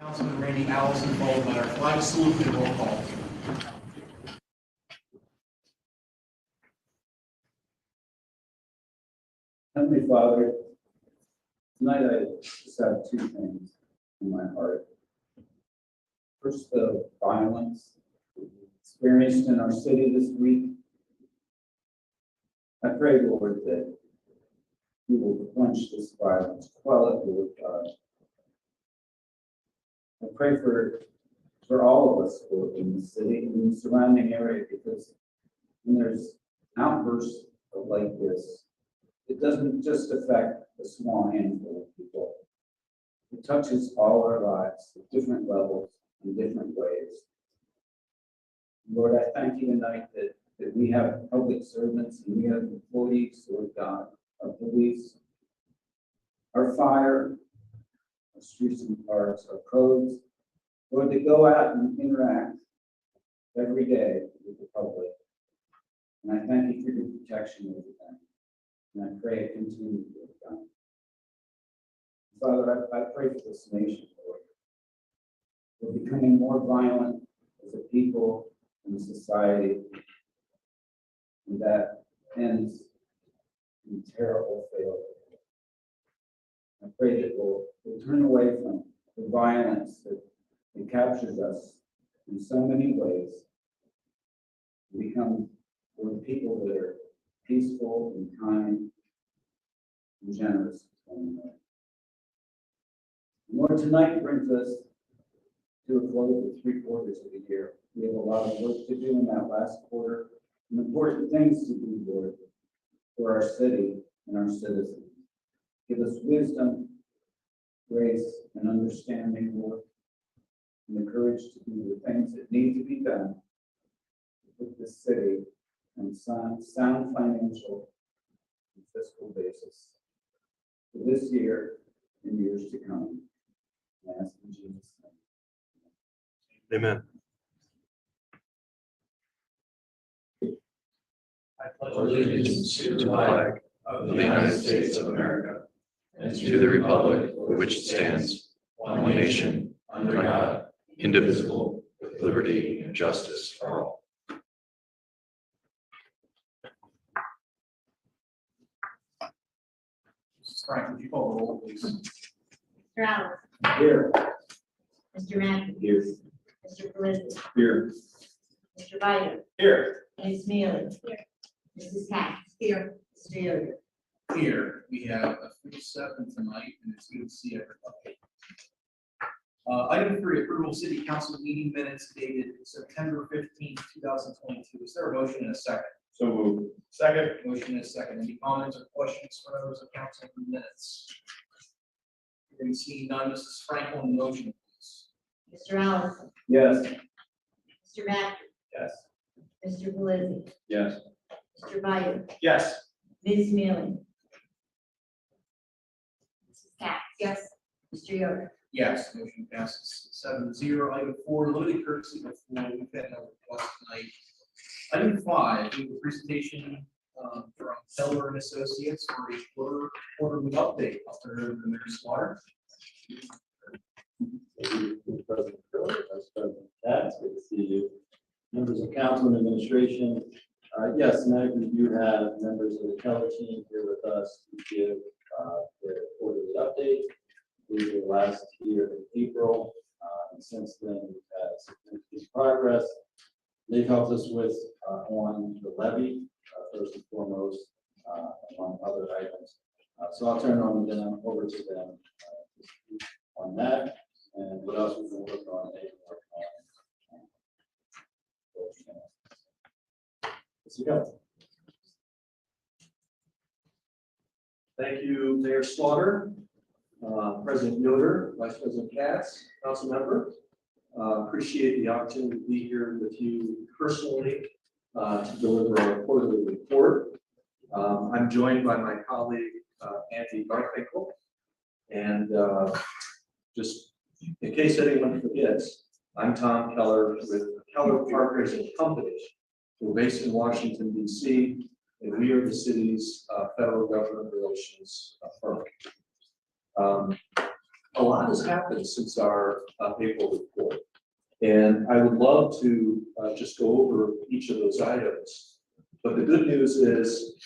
Councilman Randy Allison, followed by our flag salute and roll call. Heavenly Father, tonight I just have two things in my heart. First, the violence experienced in our city this week. I pray, Lord, that you will quench this violence, quell it, Lord God. I pray for all of us, Lord, in the city and in the surrounding area, because when there's outbursts like this, it doesn't just affect a small handful of people. It touches all our lives at different levels in different ways. Lord, I thank you tonight that we have public servants and we have employees, Lord God, our police, our fire, our streets and parks, our codes, Lord, to go out and interact every day with the public. And I thank you for your protection over them. And I pray it continues, Lord God. Father, I pray for this nation, Lord. We're becoming more violent as a people and a society, and that ends in terrible failure. I pray that we'll turn away from the violence that captures us in so many ways. We become people that are peaceful and kind and generous to one another. Lord, tonight brings us to a close of 3/4 of the year. We have a lot of work to do in that last quarter, and important things to do, Lord, for our city and our citizens. Give us wisdom, grace, and understanding, Lord, and the courage to do the things that need to be done to put this city on sound financial and fiscal basis for this year and years to come. I ask in Jesus' name. Amen. I pledge Allegiance to the flag of the United States of America and to the republic for which it stands, one nation, under God, indivisible, with liberty and justice for all. Frank, would you call the roll, please? Mr. Allen. Here. Mr. Mackey. Here. Mr. Pelisi. Here. Mr. Byer. Here. Ms. Mealy. Here. Mrs. Katz. Here. Mr. Yoder. Here, we have a full 7 tonight, and it's good to see everybody. Item 3, approval of city council meeting minutes dated September 15th, 2022. Is there a motion and a second? So moved. Second. Motion and a second. Any comments or questions for members of council on the minutes? Hearing seen none, Mrs. Franklin, motion, please. Mr. Allison. Yes. Mr. Mackey. Yes. Mr. Pelisi. Yes. Mr. Byer. Yes. Ms. Mealy. Mrs. Katz. Yes. Mr. Yoder. Yes, motion passes 7-0. Item 4, limited courtesy before. We've had no request tonight. Item 5, we have a presentation from Keller and Associates for a quarterly update. I'll turn it over to Mayor Slaughter. President Keller, Vice President Katz, good to see you. Members of council and administration. Yes, tonight we do have members of the Keller team here with us to give their quarterly update. We were last here in April, and since then we've had significant progress. They've helped us with on the levy, first and foremost, among other items. So I'll turn over to them on that, and what else we've been working on. Let's go. Thank you, Mayor Slaughter, President Yoder, Vice President Katz, council member. Appreciate the opportunity to be here with you personally to deliver our quarterly report. I'm joined by my colleague, Andy Garfinkel. And just in case anyone forgets, I'm Tom Keller with Keller Partners and Companies. We're based in Washington, D.C., and we are the city's federal government relations firm. a lot has happened since our April report. And I would love to just go over each of those items. But the good news is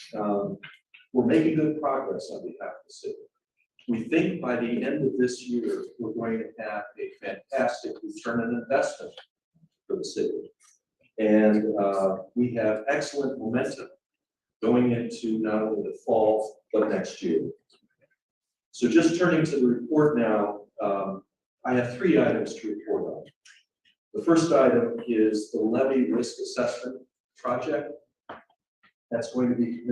we're making good progress on behalf of the city. We think by the end of this year, we're going to have a fantastic return on investment for the city. And we have excellent momentum going into not only the fall, but next year. So just turning to the report now, I have 3 items to report on. The first item is the levy risk assessment project. That's going to be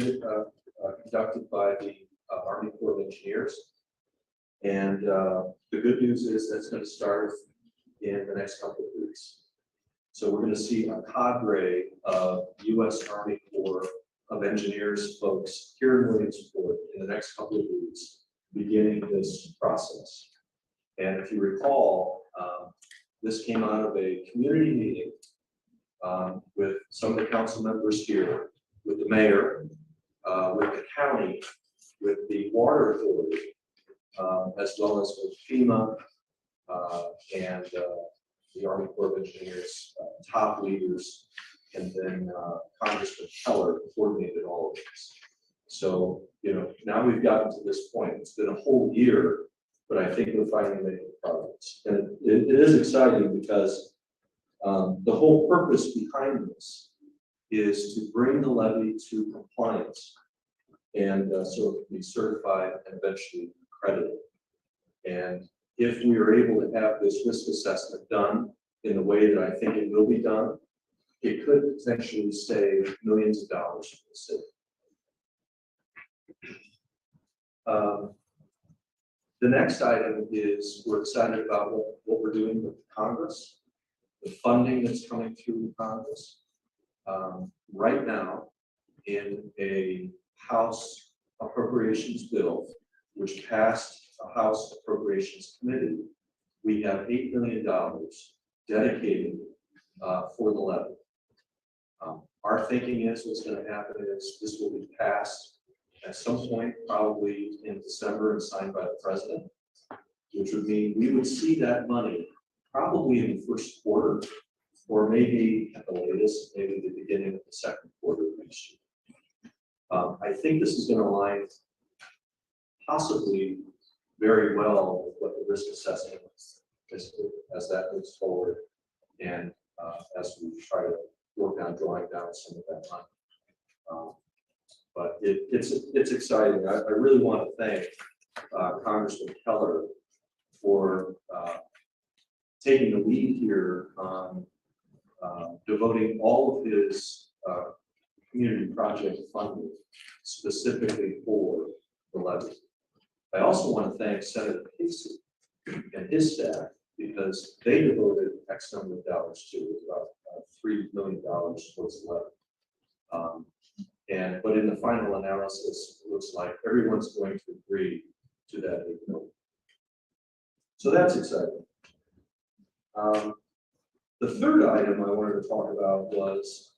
conducted by the Army Corps of Engineers. And the good news is that's going to start in the next couple of weeks. So we're going to see a cadre of U.S. Army Corps of Engineers folks here in Williamsport in the next couple of weeks, beginning this process. And if you recall, this came out of a community meeting with some of the council members here, with the mayor, with the county, with the water authority, as well as with FEMA and the Army Corps of Engineers top leaders, and then Congressman Keller coordinated all of this. So, you know, now we've gotten to this point. It's been a whole year, but I think we're finally making progress. And it is exciting because the whole purpose behind this is to bring the levy to compliance, and so it can be certified and eventually accredited. And if we are able to have this risk assessment done in the way that I think it will be done, it could potentially save millions of dollars for the city. The next item is we're excited about what we're doing with Congress, the funding that's coming through Congress. Right now, in a House Appropriations bill, which passed a House Appropriations Committee, we have $8 million dedicated for the levy. Our thinking is what's going to happen is this will be passed at some point, probably in December, and signed by the president, which would mean we would see that money probably in the first quarter, or maybe at the latest, maybe the beginning of the second quarter of next year. I think this is going to align possibly very well with what the risk assessment is as that moves forward, and as we try to work on drawing down some of that money. But it's exciting. I really want to thank Congressman Keller for taking the lead here on devoting all of his community project funding specifically for the levy. I also want to thank Senator Casey and his staff, because they devoted X number of dollars to it, about $3 million towards the levy. But in the final analysis, it looks like everyone's going to agree to that $8 million. So that's exciting. The third item I wanted to talk about was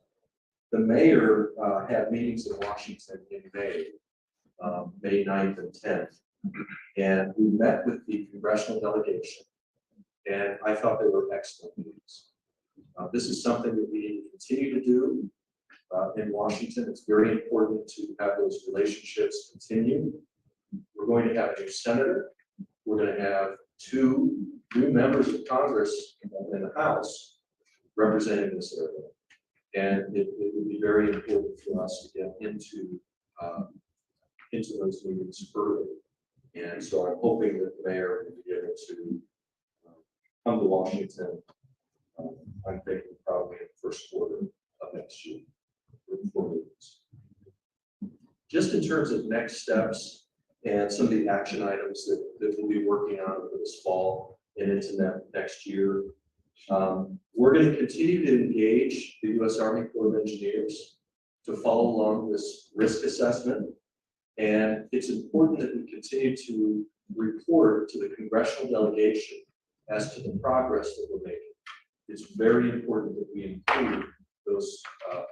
the mayor had meetings in Washington in May, May 9th and 10th. And we met with the congressional delegation, and I thought they were excellent meetings. This is something that we continue to do in Washington. It's very important to have those relationships continue. We're going to have a new senator. We're going to have 2 new members of Congress in the House representing this area. And it would be very important for us to get into those meetings early. And so I'm hoping that the mayor will be able to come to Washington. I'm thinking probably in the first quarter of next year. Just in terms of next steps and some of the action items that we'll be working on over this fall and into next year, we're going to continue to engage the U.S. Army Corps of Engineers to follow along this risk assessment. And it's important that we continue to report to the congressional delegation as to the progress that we're making. It's very important that we include those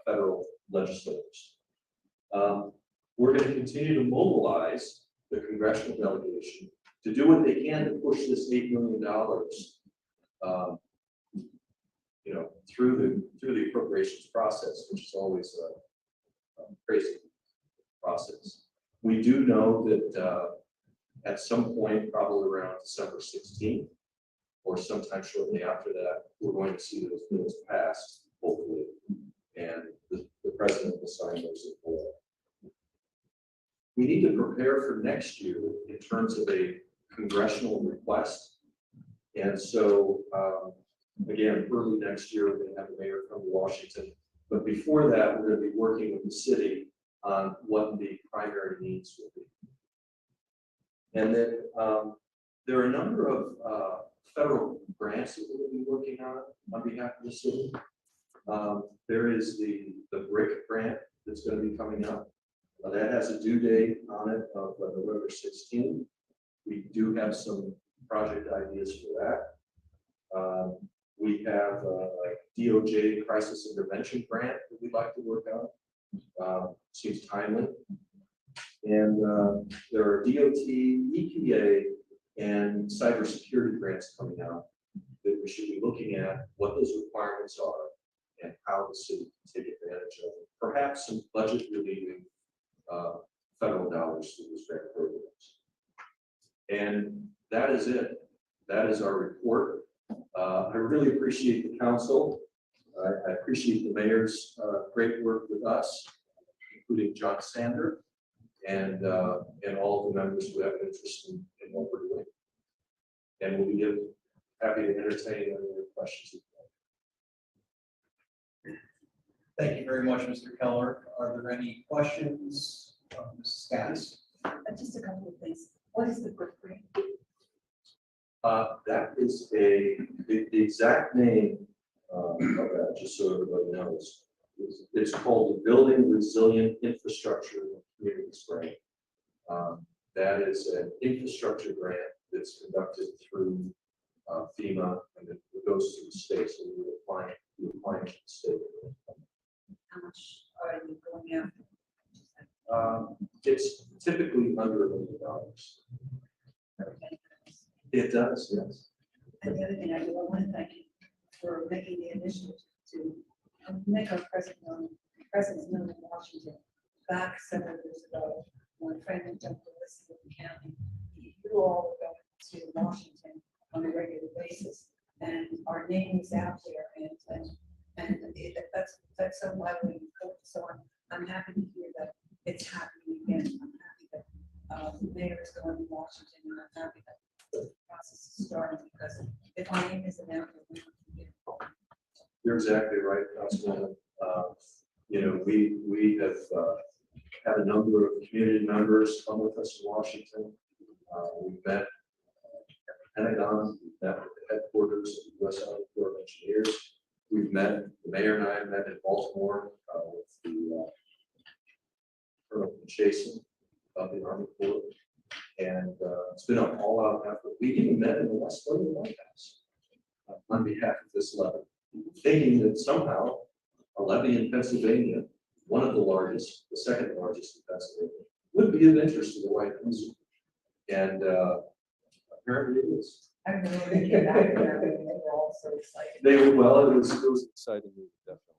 federal legislators. We're going to continue to mobilize the congressional delegation to do what they can to push this $8 million, through the appropriations process, which is always a crazy process. We do know that at some point, probably around December 16th, or sometime shortly after that, we're going to see those bills passed, hopefully, and the president will sign those as well. We need to prepare for next year in terms of a congressional request. And so, again, early next year, we're going to have the mayor come to Washington. But before that, we're going to be working with the city on what the primary needs will be. And then there are a number of federal grants that we're going to be working on behalf of the city. There is the BRIC grant that's going to be coming up. That has a due date on it of November 16th. We do have some project ideas for that. We have a DOJ crisis intervention grant that we'd like to work on. Seems timely. And there are DOT, EPA, and cybersecurity grants coming out that we should be looking at what those requirements are and how the city can take advantage of it. Perhaps some budget relieving federal dollars through those grant programs. And that is it. That is our report. I really appreciate the council. I appreciate the mayor's great work with us, including John Sander, and all the members who have an interest in what we're doing. And we'll be happy to entertain any of your questions. Thank you very much, Mr. Keller. Are there any questions, Mrs. Katz? Just a couple of things. What is the brick grant? That is the exact name of that, just so everybody knows. It's called the Building Resilient Infrastructure and Communities Grant. That is an infrastructure grant that's conducted through FEMA, and it goes through the state, so we're applying to the state. How much are you going after? It's typically under $1 million. Okay. It does, yes. And the other thing I do, I want to thank you for making the initiative to make our presence known in Washington. Back several years ago, when Franklin jumped the list of the county, you all were going to Washington on a regular basis, and our name is out there, that's so widely important. So I'm happy to hear that it's happening again. I'm happy that the mayor is going to Washington, and I'm happy that the process is starting, because if my name isn't out there, we don't get involved. You're exactly right, Councilwoman. We have had a number of community members come with us in Washington. We've met at the Pentagon, we've met with the headquarters of the U.S. Army Corps of Engineers. We've met, the mayor and I met in Baltimore with the Colonel Chasen of the Army Corps. And it's been an all-out effort. We even met in the West Wing White House on behalf of this levy, thinking that somehow a levy in Pennsylvania, one of the largest, the second largest in Pennsylvania, would be of interest to the White House. And apparently it is. I don't know when they came back there, they were all so excited. It was Exciting move, definitely.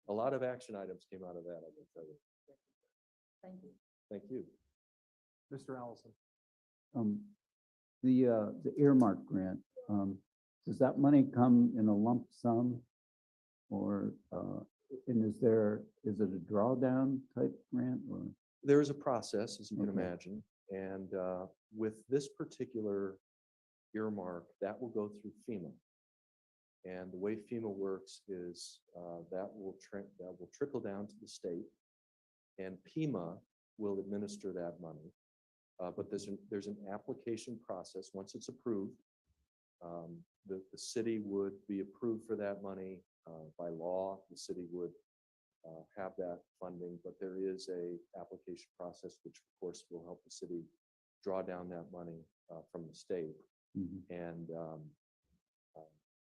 A lot of action items came out of that, I can tell you. Thank you. Thank you. Mr. Allison. The earmark grant, does that money come in a lump sum? Or, and is it a drawdown type grant or? There is a process, as you can Okay. imagine, and with this particular earmark, that will go through FEMA. And the way FEMA works is that will trickle down to the state, and FEMA will administer that money. But there's an application process. Once it's approved, the city would be approved for that money by law. The city would have that funding, but there is a application process, which of course will help the city draw down that money from the state. Mm-hmm. And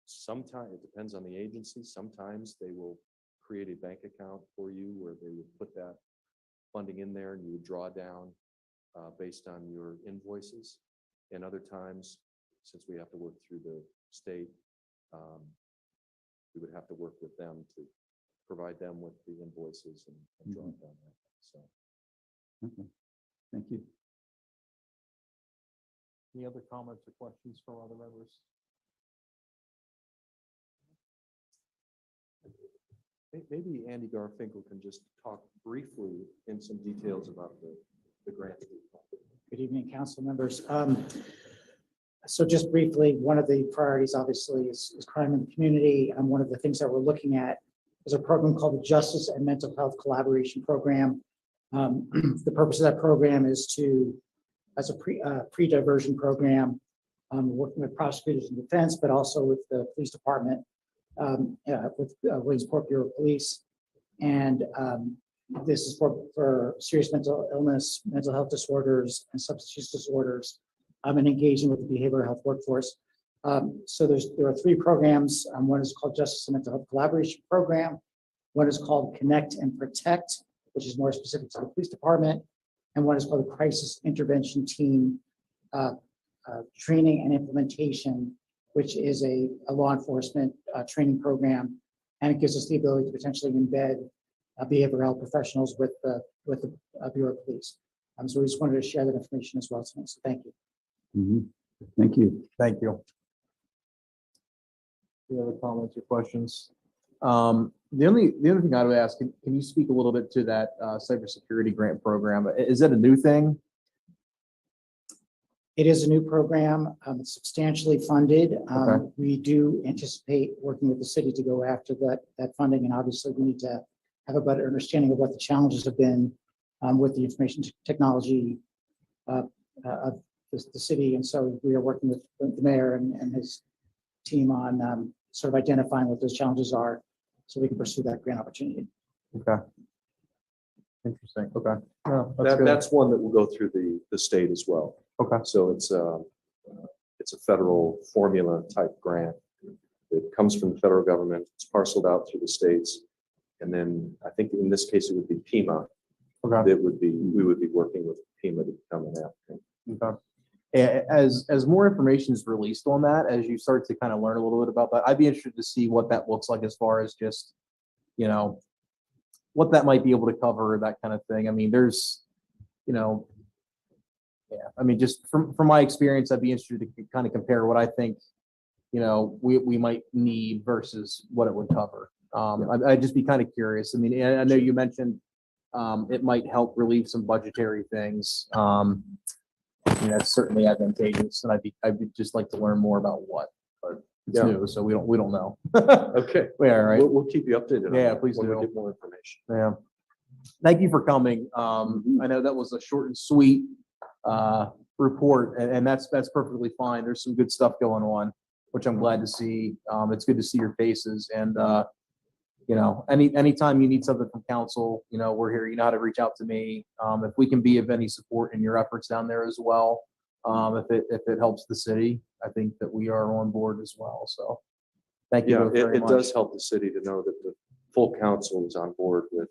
sometimes it depends on the agency. Sometimes they will create a bank account for you where they would put that funding in there and you would draw down based on your invoices. And other times, since we have to work through the state, we would have to work with them to provide them with the invoices and draw it down. So. Okay. Thank you. Any other comments or questions from other members? Maybe Andy Garfinkel can just talk briefly in some details about the grant. Good evening, council members. So just briefly, one of the priorities obviously is crime in the community. And one of the things that we're looking at is a program called the Justice and Mental Health Collaboration Program. The purpose of that program is to, as a pre-diversion program, working with prosecutors and defense, but also with the police department, with Williamsport Bureau of Police. And this is for serious mental illness, mental health disorders, and substance use disorders, and engaging with the behavioral health workforce. So there are 3 programs. One is called Justice and Mental Health Collaboration Program. One is called Connect and Protect, which is more specific to the police department. And one is called the Crisis Intervention Team Training and Implementation, which is a law enforcement training program. And it gives us the ability to potentially embed behavioral health professionals with the Bureau of Police. So we just wanted to share that information as well tonight. So thank you. Thank you. Thank you. Any other comments or questions? The only thing I would ask, can you speak a little bit to that cybersecurity grant program? Is that a new thing? It is a new program. It's substantially funded. Okay. We do anticipate working with the city to go after that funding, and obviously we need to have a better understanding of what the challenges have been with the information technology of the city. And so we are working with the mayor and his team on sort of identifying what those challenges are, so we can pursue that grant opportunity. Okay. Interesting. Okay. No, that's good. That's one that will go through the state as well. Okay. So it's a federal formula type grant. It comes from the federal government. It's parceled out through the states. And then I think in this case, it would be PEMA. Okay. We would be working with PEMA to become an applicant. Okay. As more information is released on that, as you start to kind of learn a little bit about that, I'd be interested to see what that looks like as far as just, what that might be able to cover, that kind of thing. I mean, there's, just from my experience, I'd be interested to kind of compare what I think, we might need versus what it would cover. I'd just be kind of curious. I mean, I know you mentioned it might help relieve some budgetary things. That's certainly advantageous, and I'd just like to learn more about what. But it's new, so we don't know. Okay. Yeah, right. We'll keep you updated. on Yeah, that please when do. we get more information. Yeah. Thank you for coming. I know that was a short and sweet report, and that's perfectly fine. There's some good stuff going on, which I'm glad to see. It's good to see your faces, and anytime you need something from council, we're here. You know how to reach out to me. If we can be of any support in your efforts down there as well, if it helps the city, I think that we are on board as well. So thank you. Yeah, both very it much. does help the city to know that the full council is on board with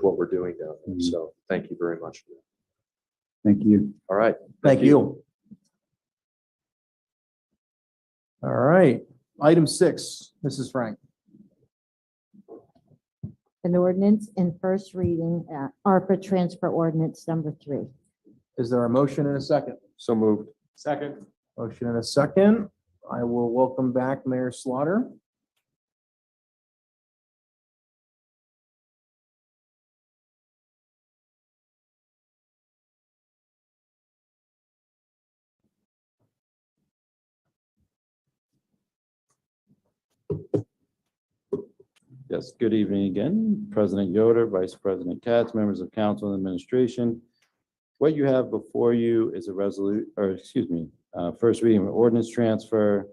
what we're doing down there. So thank you very much for that. Thank you. All right. Thank you. All right. Item 6, Mrs. Frank. An ordinance in first reading, ARPA transfer ordinance number 3. Is there a motion and a second? So moved. Second. Motion and a second. I will welcome back Mayor Slaughter. Yes, good evening again, President Yoder, Vice President Katz, members of council and administration. What you have before you is a first reading of ordinance transfer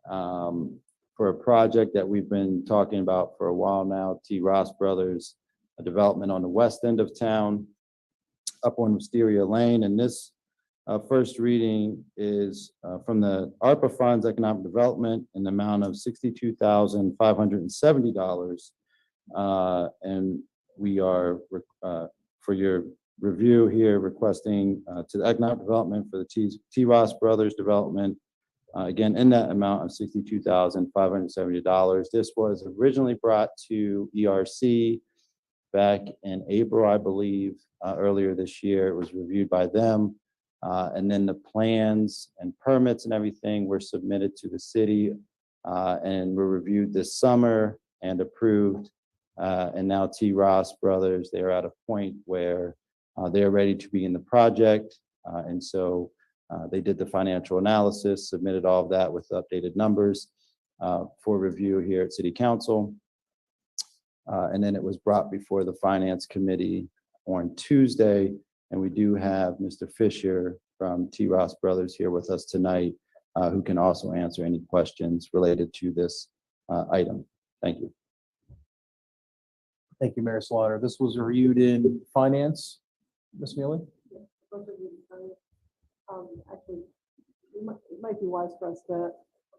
for a project that we've been talking about for a while now, T. Ross Brothers, a development on the west end of town, up on Wisteria Lane. And this first reading is from the ARPA funds, economic development, in the amount of $62,570. And we are, for your review here requesting to the economic development for the T. Ross Brothers development. Again, in that amount of $62,570. This was originally brought to ERC back in April, I believe, earlier this year. It was reviewed by them. And then the plans and permits and everything were submitted to the city and were reviewed this summer and approved. And now T. Ross Brothers, they're at a point where they're ready to begin the project. And so they did the financial analysis, submitted all of that with updated numbers for review here at City Council. And then it was brought before the Finance Committee on Tuesday. And we do have Mr. Fisher from T. Ross Brothers here with us tonight, who can also answer any questions related to this item. Thank you. Thank you, Mayor Slaughter. This was reviewed in finance, Ms. Mealy? Actually, it might be wise for us to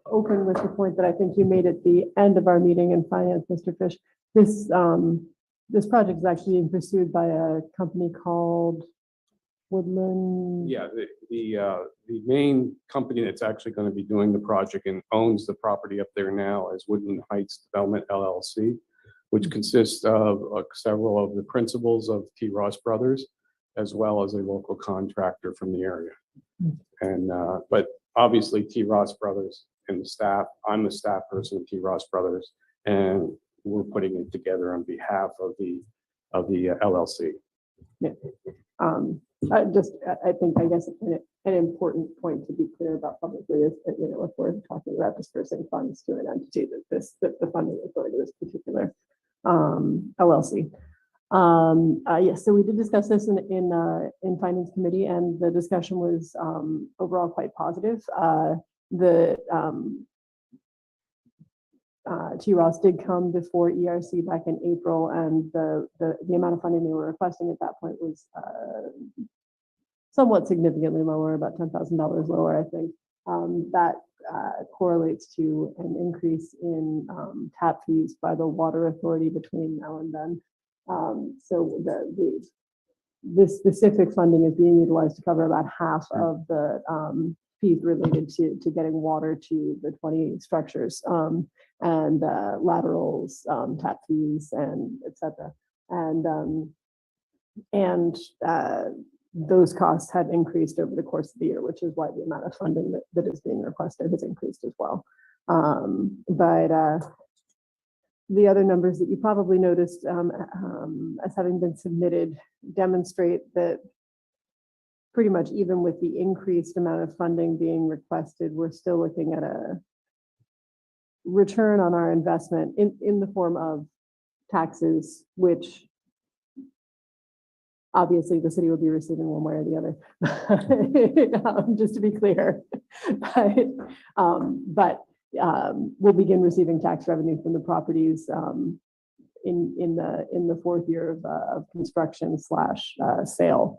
open with the point that I think you made at the end of our meeting in finance, Mr. Fish. This project is actually being pursued by a company called Woodland. Yeah, the main company that's actually going to be doing the project and owns the property up there now is Woodland Heights Development LLC, which consists of several of the principals of T. Ross Brothers, as well as a local contractor from the area. And but obviously T. Ross Brothers and the staff, I'm the staff person of T. Ross Brothers, and we're putting it together on behalf of the LLC. Yeah. I guess an important point to be clear about publicly is that, you know, if we're talking about dispersing funds to an entity, that the funding is going to this particular LLC. Yes, so we did discuss this in Finance Committee, and the discussion was overall quite positive. T. Ross did come before ERC back in April, and the amount of funding they were requesting at that point was somewhat significantly lower, about $10,000 lower, I think. That correlates to an increase in tap fees by the water authority between now and then. So the specific funding is being utilized to cover about half of the fees related to getting water to the 20 structures, and laterals, tap fees, and et cetera. And those costs have increased over the course of the year, which is why the amount of funding that is being requested has increased as well. But the other numbers that you probably noticed as having been submitted demonstrate that pretty much even with the increased amount of funding being requested, we're still looking at a return on our investment in the form of taxes, which obviously the city will be receiving one way or the other, just to be clear. But we'll begin receiving tax revenue from the properties in the fourth year of construction / sale,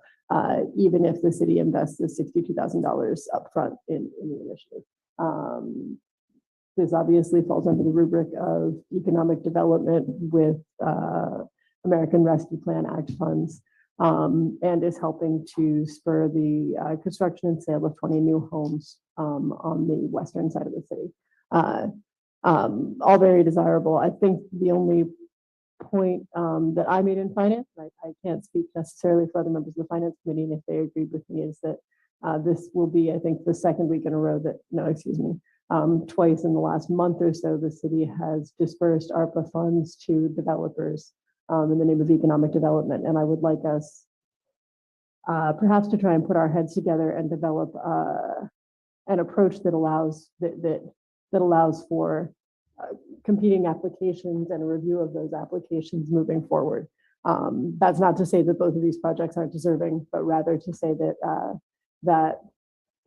even if the city invests the $62,000 upfront in the initiative. This obviously falls under the rubric of economic development with American Rescue Plan Act funds, and is helping to spur the construction and sale of 20 new homes on the western side of the city. All very desirable. I think the only point that I made in finance, I can't speak necessarily for other members of the Finance Committee, and if they agreed with me, is that this will be, I think, the second week in a row that, no, excuse me, twice in the last month or so, the city has dispersed ARPA funds to developers in the name of economic development. And I would like us perhaps to try and put our heads together and develop an approach that allows for competing applications and a review of those applications moving forward. That's not to say that both of these projects aren't deserving, but rather to say that that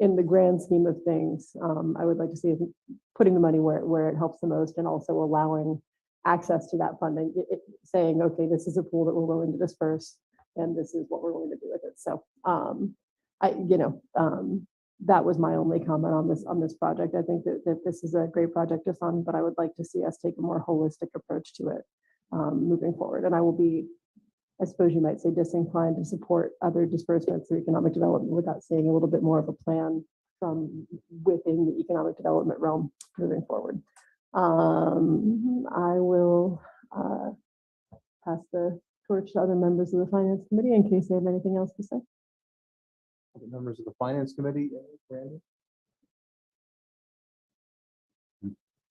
in the grand scheme of things, I would like to see putting the money where it helps the most, and also allowing access to that funding, saying, okay, this is a pool that we're willing to disperse, and this is what we're willing to do with it. So, that was my only comment on this project. I think that this is a great project to fund, but I would like to see us take a more holistic approach to it moving forward. And I will be I suppose you might say disinclined to support other disbursements through economic development without seeing a little bit more of a plan from within the economic development realm moving forward. I will pass the torch to other members of the finance committee in case they have anything else to say. The members of the finance committee, Randy?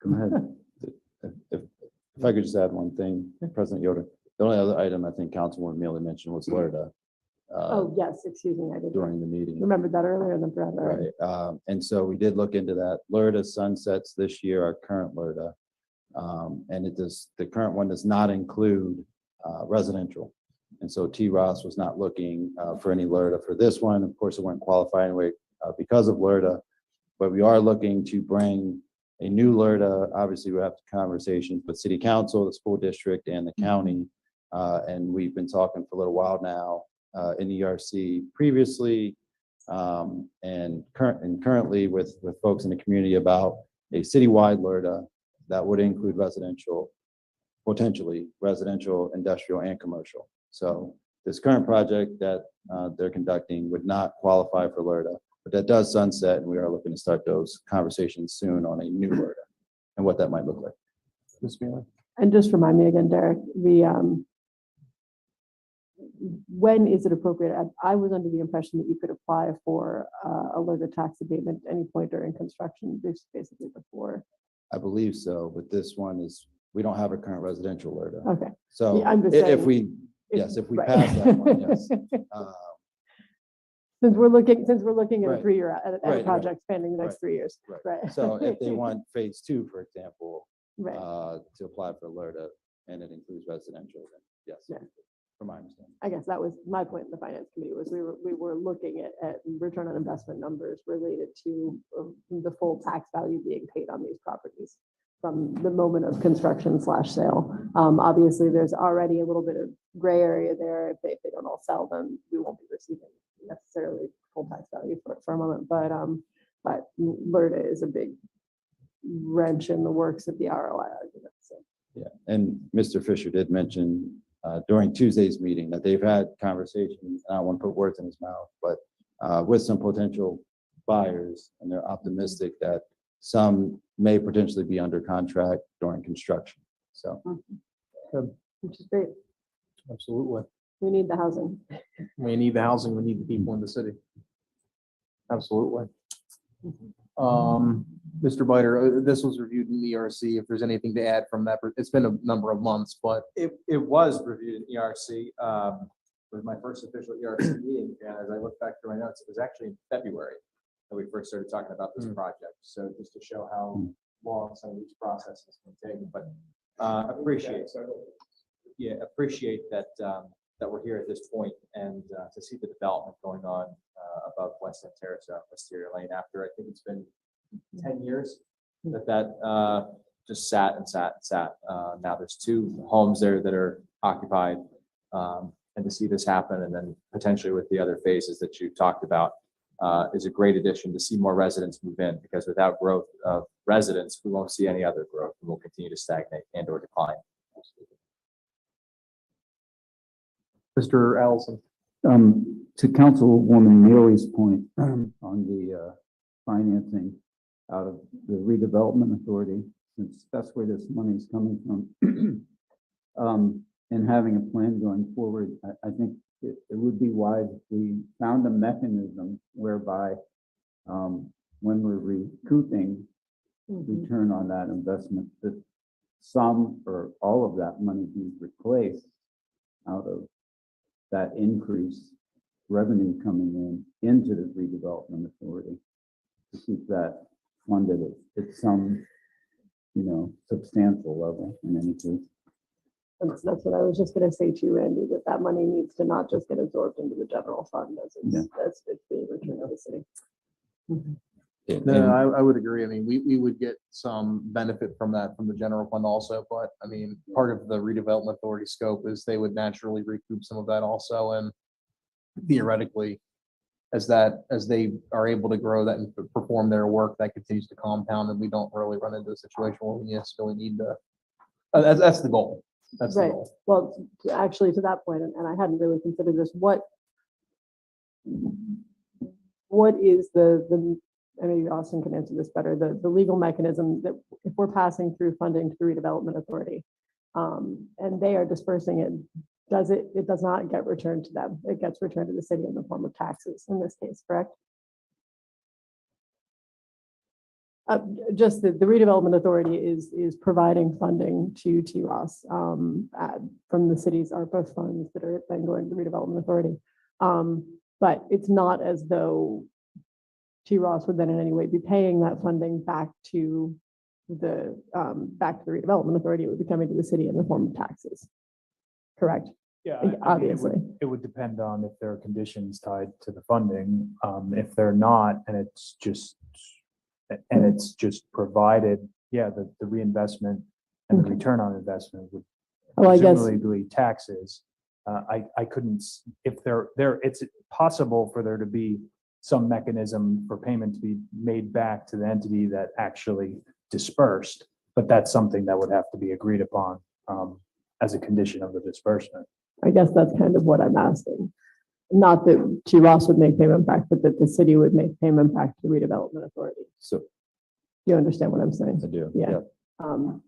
Go ahead. If I could just add one thing, President Yoder, the only other item I think Councilwoman Mealy mentioned was LERTA Oh, yes, excuse me, I did during the meeting. remember that earlier than forgot. Right, and so we did look into that. LERTA sunsets this year, our current LERTA. And the current one does not include residential. And so T-Ross was not looking for any LERTA for this one. Of course, it wouldn't qualify anyway because of LERTA. But we are looking to bring a new LERTA. Obviously, we have conversations with City Council, the school district, and the county. And we've been talking for a little while now in ERC previously and currently with folks in the community about a citywide LERTA that would include residential, potentially residential, industrial, and commercial. So this current project that they're conducting would not qualify for LERTA, but that does sunset, and we are looking to start those conversations soon on a new LERTA and what that might look like. Ms. Mealy? And just remind me again, Derek, when is it appropriate? I was under the impression that you could apply for a LERTA tax abatement at any point during construction, basically before. I believe so, but this one is, we don't have a current residential LERTA. Okay. So Yeah, I'm just if saying, we right. pass that one, yes. Since we're looking at a Right. 3-year at a Right, project spanning the next right. 3 years. Right. Right. So if they want phase 2, for example, Right. to apply for LERTA and it includes residential, then yes, Yeah. from my understanding. I guess that was my point in the finance committee was we were looking at return on investment numbers related to the full tax value being paid on these properties from the moment of construction / sale. Obviously, there's already a little bit of gray area there. If they don't all sell them, we won't be receiving necessarily full tax value for a moment. But LERTA is a big wrench in the works of the ROI argument. So. Yeah, and Mr. Fisher did mention during Tuesday's meeting that they've had conversations, and I don't want to put words in his mouth, but with some potential buyers, and they're optimistic that some may potentially be under contract during construction. So, Which is great. Absolutely. We need the housing. We need the housing, we need the people in the city. Absolutely. Mr. Biter, this was reviewed in ERC. If there's anything to add from that, it's been a number of months, but It was reviewed in ERC. It was my first official ERC meeting, and as I look back through my notes, it was actually in February that we first started talking about this project. So just to show how long some of these processes can take, but appreciate that that we're here at this point and to see the development going on above West End Terrace, Wisteria Lane. After I think it's been 10 years that just sat and sat and sat. Now there's 2 homes there that are occupied, and to see this happen, and then potentially with the other phases that you talked about, is a great addition to see more residents move in, because without growth of residents, we won't see any other growth, and we'll continue to stagnate and or decline. Mr. Allison. To Councilwoman Mealy's point on the financing out of the redevelopment authority, since that's where this money is coming from, and having a plan going forward, I think it would be wise if we found a mechanism whereby when we're recouping return on that investment, that some or all of that money be replaced out of that increased revenue coming into the redevelopment authority to keep that funded at some, substantial level in any case. That's what I was just going to say to you, Randy, that money needs to not just get absorbed into the general fund as it's being returned to the city. No, I would agree. I mean, we would get some benefit from that from the general fund also, but I mean, part of the redevelopment authority scope is they would naturally recoup some of that also, and theoretically, as they are able to grow that and perform their work, that continues to compound, and we don't really run into a situation where we necessarily need to. That's the goal. That's the Right. goal. Well, actually, to that point, and I hadn't really considered this, what is the, and maybe Austin can answer this better, the legal mechanism that if we're passing through funding to the redevelopment authority, and they are dispersing it, it does not get returned to them. It gets returned to the city in the form of taxes in this case, correct? Just the redevelopment authority is providing funding to TROS from the city's ARPA funds that are then going to the redevelopment authority. But it's not as though TROS would then in any way be paying that funding back to the redevelopment authority. It would be coming to the city in the form of taxes. Correct? Yeah, Obviously. it would depend on if there are conditions tied to the funding. If they're not, and it's just provided, the reinvestment and the return on investment would Oh, I guess. presumably be taxes. I couldn't, if it's possible for there to be some mechanism for payment to be made back to the entity that actually dispersed, but that's something that would have to be agreed upon as a condition of the disbursement. I guess that's kind of what I'm asking. Not that TROS would make payment back, but that the city would make payment back to the redevelopment authority. So You understand what I'm saying? I do. Yeah.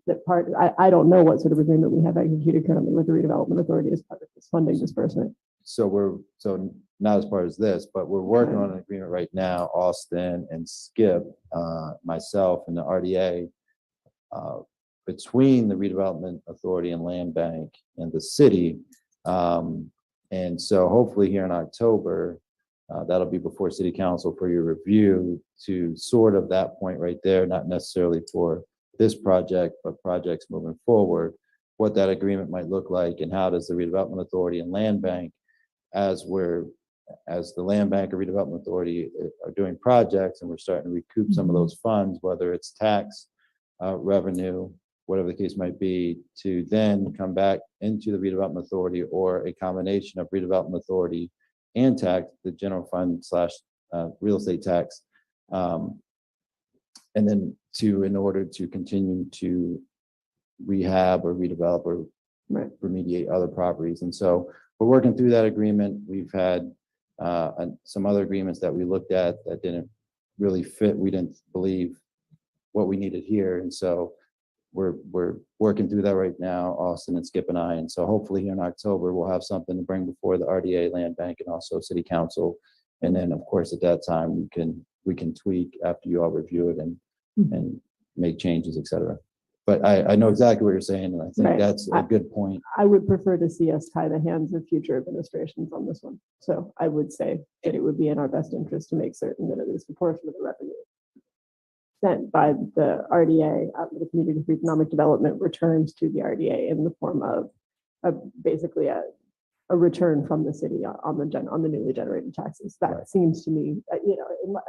That part, I don't know what sort of agreement we have executed currently with the redevelopment authority as part of this funding disbursement. So not as part of this, but we're working on an agreement right now, Austin and Skip, myself and the RDA, between the redevelopment authority and land bank and the city. And so hopefully here in October, that'll be before city council for your review to sort of that point right there, not necessarily for this project, but projects moving forward, what that agreement might look like and how does the redevelopment authority and land bank, as the land bank or redevelopment authority are doing projects and we're starting to recoup some of those funds, whether it's tax revenue, whatever the case might be, to then come back into the redevelopment authority or a combination of redevelopment authority and tax, the general fund / real estate tax. And then in order to continue to rehab or redevelop or remediate other properties. And so we're working through that agreement. We've had some other agreements that we looked at that didn't really fit. We didn't believe what we needed here. And so we're working through that right now, Austin and Skip and I. And so hopefully here in October, we'll have something to bring before the RDA, land bank, and also city council. And then of course, at that time, we can tweak after you all review it and make changes, et cetera. But I know exactly what you're saying, and I think that's a good point. I would prefer to see us tie the hands of future administrations on this one. So I would say that it would be in our best interest to make certain that at least a portion of the revenue sent by the RDA, the Community for Economic Development, returns to the RDA in the form of basically a return from the city on the newly generated taxes. That seems to me,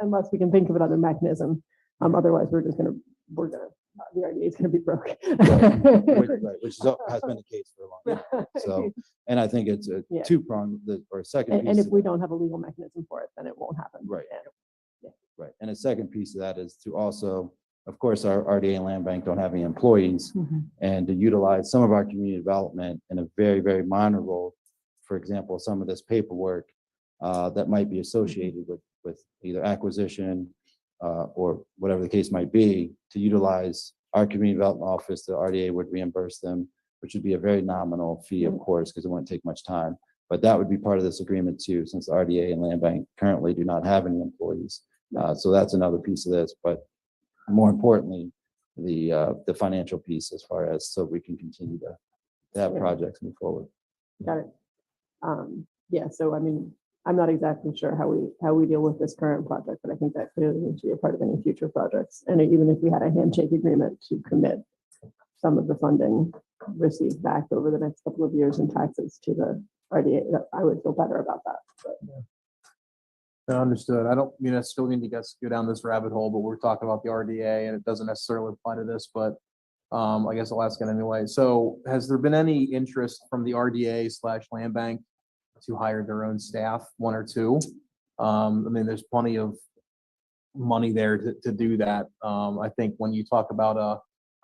unless we can think of another mechanism, otherwise the RDA is going to be broke. Which has been the case for a long time. So, and I think it's a two-pronged or a second piece. And if we don't have a legal mechanism for it, then it won't happen. Right. Right. And a second piece of that is to also, of course, our RDA and land bank don't have any employees, and to utilize some of our community development in a very, very minor role. For example, some of this paperwork that might be associated with either acquisition or whatever the case might be, to utilize our community development office, the RDA would reimburse them, which would be a very nominal fee, of course, because it wouldn't take much time. But that would be part of this agreement too, since the RDA and land bank currently do not have any employees. So that's another piece of this, but more importantly, the financial piece as far as so we can continue to have projects move forward. Got it. So I mean, I'm not exactly sure how we deal with this current project, but I think that clearly needs to be a part of any future projects. And even if we had a handshake agreement to commit some of the funding received back over the next couple of years in taxes to the RDA, I would feel better about that. But. Understood. I don't mean I still need to go down this rabbit hole, but we're talking about the RDA and it doesn't necessarily apply to this, but I guess I'll ask it anyway. So has there been any interest from the RDA / land bank to hire their own staff, one or two? I mean, there's plenty of money there to do that. I think when you talk about a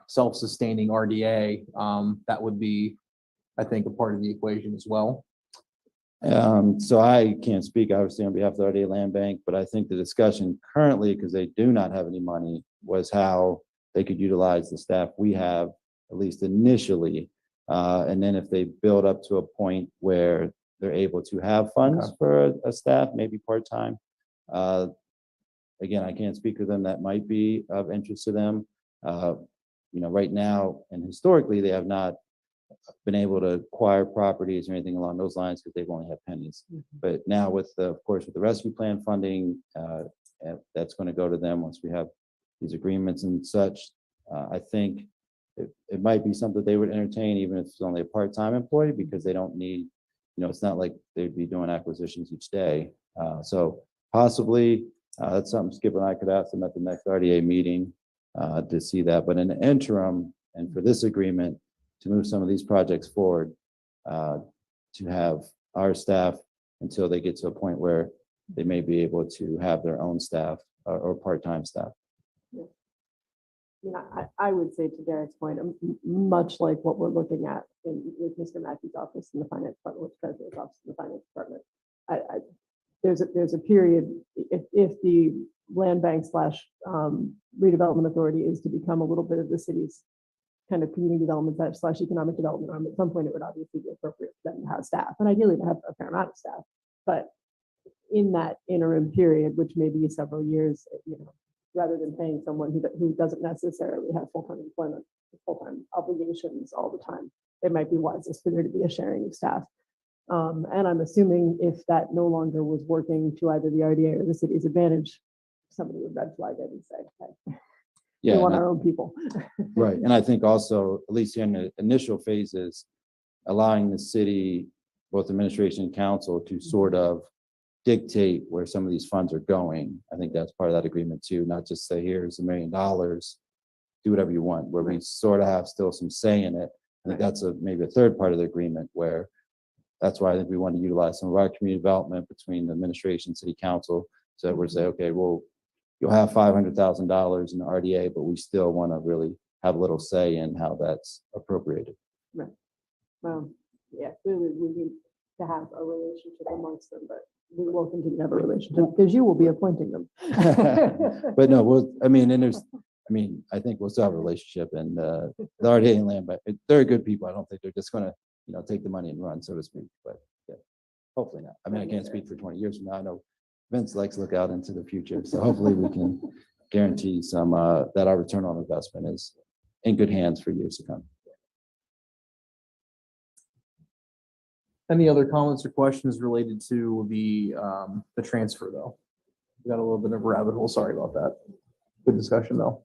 self-sustaining RDA, that would be I think, a part of the equation as well. So I can't speak obviously on behalf of the RDA Land Bank, but I think the discussion currently, because they do not have any money, was how they could utilize the staff we have, at least initially. And then if they build up to a point where they're able to have funds for a staff, maybe part-time. Again, I can't speak for them. That might be of interest to them. Right now and historically, they have not been able to acquire properties or anything along those lines because they've only had pennies. But now with of course, with the rescue plan funding, that's going to go to them once we have these agreements and such. I think it might be something they would entertain, even if it's only a part-time employee, because they don't need, it's not like they'd be doing acquisitions each day. So possibly that's something Skip and I could ask them at the next RDA meeting to see that. But in the interim, and for this agreement, to move some of these projects forward, to have our staff until they get to a point where they may be able to have their own staff or part-time staff. I would say to Derek's point, much like what we're looking at with Mr. Mackey's office in the finance department, with Treasurer's office in the finance department. There's a period, if the land bank / redevelopment authority is to become a little bit of the city's kind of community development / economic development arm, at some point it would obviously be appropriate for them to have staff, and ideally to have a fair amount of staff. But in that interim period, which may be several years, rather than paying someone who doesn't necessarily have full-time employment, full-time obligations all the time, it might be wisest for there to be a sharing of staff. And I'm assuming if that no longer was working to either the RDA or the city's advantage, somebody would red flag it and say, hey, we want our own people. Right. And I think also, at least in the initial phases, allowing the city, both administration and council, to sort of dictate where some of these funds are going. I think that's part of that agreement too, not just say, here's $1 million, do whatever you want, where we sort of have still some say in it. I think that's maybe a third part of the agreement, where that's why I think we want to utilize some of our community development between the administration, city council, so that we're saying, okay, well, you'll have $500,000 in the RDA, but we still want to really have a little say in how that's appropriated. Right. Well, yeah, clearly we need to have a relationship amongst them, but we will continue to have a relationship because you will be appointing them. But no, I think we'll still have a relationship, and the RDA and land, but they're good people. I don't think they're just going to, take the money and run, so to speak. But yeah, hopefully not. I mean, I can't speak for 20 years from now. I know Vince likes to look out into the future, so hopefully we can guarantee some that our return on investment is in good hands for years to come. Any other comments or questions related to the transfer, though? We got a little bit of a rabbit hole. Sorry about that. Good discussion, though.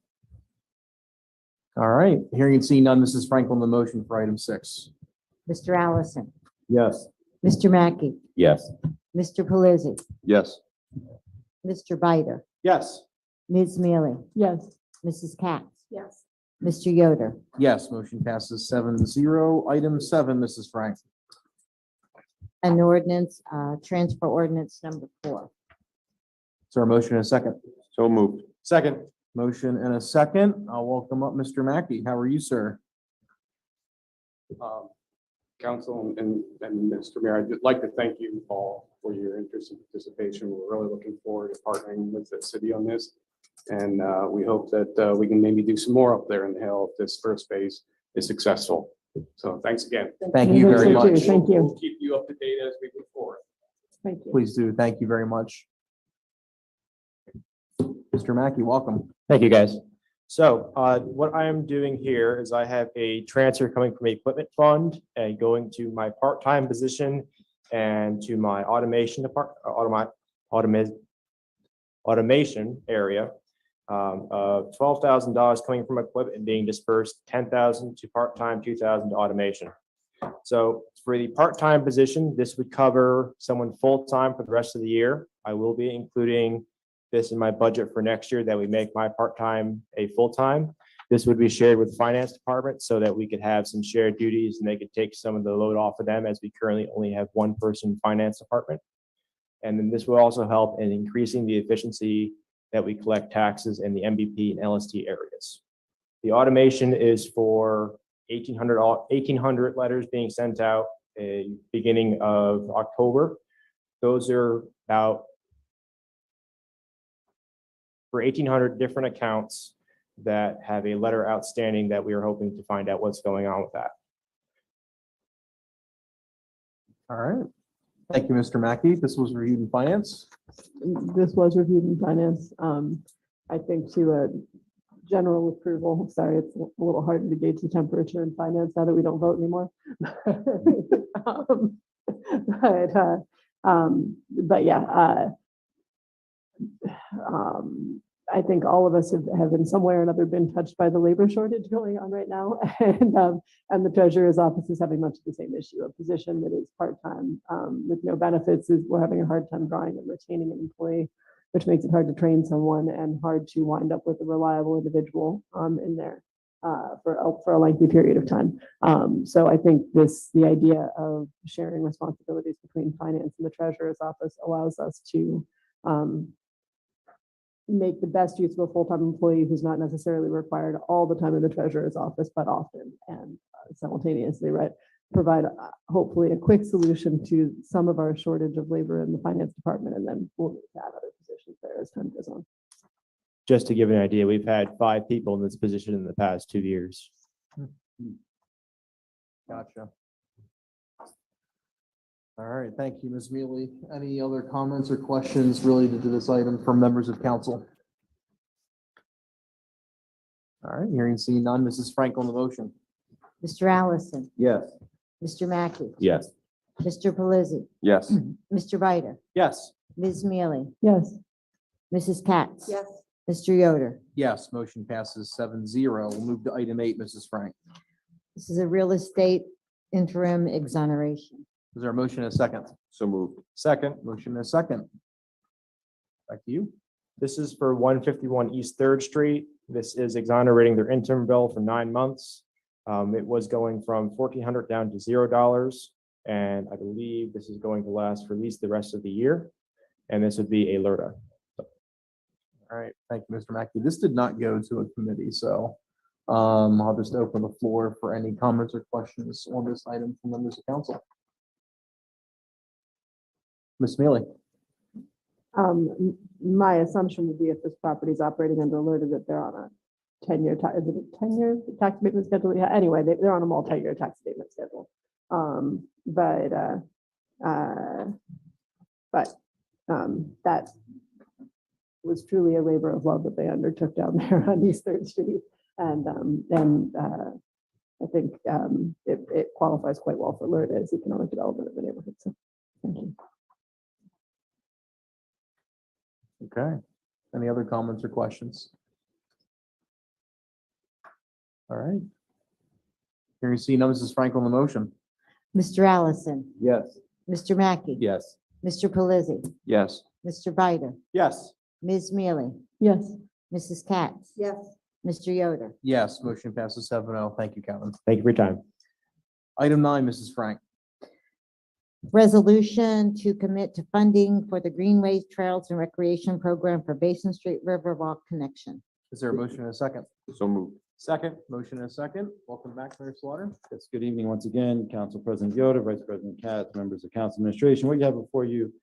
All right. Hearing and seeing none, Mrs. Franklin, the motion for item 6. Mr. Allison, Yes. Mr. Mackey, Yes. Mr. Pelisi, Yes. Mr. Bider, Yes. Ms. Mealy, Yes. Mrs. Katz, Yes. Mr. Yoder. Yes, motion passes 7-0. Item 7, Mrs. Frank. An ordinance, transfer ordinance number 4. Is there a motion and a second? So moved. Second. Motion and a second. I'll welcome up Mr. Mackey. How are you, sir? Council and Mr. Mayor, I'd like to thank you all for your interest and participation. We're really looking forward to partnering with the city on this. And we hope that we can maybe do some more up there in the hill if this first phase is successful. So thanks again. Thank you very much. Thank you. We'll keep you up to date as we move forward. Thank you. Please do. Thank you very much. Mr. Mackey, welcome. Thank you, guys. So what I am doing here is I have a transfer coming from the equipment fund and going to my part-time position and to my automation automation area of $12,000 coming from equipment and being dispersed, $10,000 to part-time, $2,000 to automation. So for the part-time position, this would cover someone full-time for the rest of the year. I will be including this in my budget for next year, that we make my part-time a full-time. This would be shared with the finance department so that we could have some shared duties and they could take some of the load off of them, as we currently only have one person finance department. And then this will also help in increasing the efficiency that we collect taxes in the MVP and LST areas. The automation is for 1,800 letters being sent out beginning of October. Those are about for 1,800 different accounts that have a letter outstanding that we are hoping to find out what's going on with that. All right. Thank you, Mr. Mackey. This was reviewed in finance. This was reviewed in finance. I think to a general approval, sorry, it's a little harder to gauge the temperature in finance now that we don't vote anymore. But yeah, I think all of us have in some way or another been touched by the labor shortage going on right now. And the treasurer's office is having much of the same issue. A position that is part-time with no benefits is we're having a hard time drawing and retaining an employee, which makes it hard to train someone and hard to wind up with a reliable individual in there for a lengthy period of time. So I think the idea of sharing responsibilities between finance and the treasurer's office allows us to make the best use of a full-time employee who's not necessarily required all the time in the treasurer's office, but often, and simultaneously, right, provide hopefully a quick solution to some of our shortage of labor in the finance department, and then we'll need to add other positions there as time goes on. Just to give you an idea, we've had 5 people in this position in the past 2 years. Gotcha. All right, thank you, Ms. Mealy. Any other comments or questions related to this item from members of council? All right, hearing seen none. Mrs. Frank on the motion. Mr. Allison, Yes. Mr. Mackey, Yes. Mr. Pelisi, Yes. Mr. Bider, Yes. Ms. Mealy, Yes. Mrs. Katz. Yes. Mr. Yoder. Yes, motion passes 7-0. We'll move to item 8, Mrs. Frank. This is a real estate interim exoneration. Is there a motion and a second? So moved. Second, Motion and a second. Back to you. this is for 151 East Third Street. This is exonerating their interim bill for 9 months. It was going from $1,400 down to $0. And I believe this is going to last for at least the rest of the year. And this would be a LERTA. All right, thank you, Mr. Mackey. This did not go to a committee, so I'll just open the floor for any comments or questions on this item from members of council. Ms. Mealy. My assumption would be if this property is operating under alerted that they're on a 10-year, is it a 10-year tax abatement schedule? Yeah, anyway, they're on a multi-year tax abatement schedule. That was truly a labor of love that they undertook down there on East Third Street. And I think it qualifies quite well for LERTA as economic development of the neighborhood. So thank you. Okay. Any other comments or questions? All right. Hearing seen none, Mrs. Frank on the motion. Mr. Allison, Yes. Mr. Mackey, Yes. Mr. Pelisi, Yes. Mr. Bider, Yes. Ms. Mealy, Yes. Mrs. Katz. Yes. Mr. Yoder. Yes, motion passes 7-0. Thank you, Kevin. Thank you for your time. Item 9, Mrs. Frank. Resolution to commit to funding for the Greenways Trails and Recreation Program for Basin Street Riverwalk connection. Is there a motion and a second? So moved. Second, Motion and a second. Welcome back, Mayor Slaughter. Yes, good evening once again, Council President Yoder, Vice President Katz, members of Council Administration. What you have before you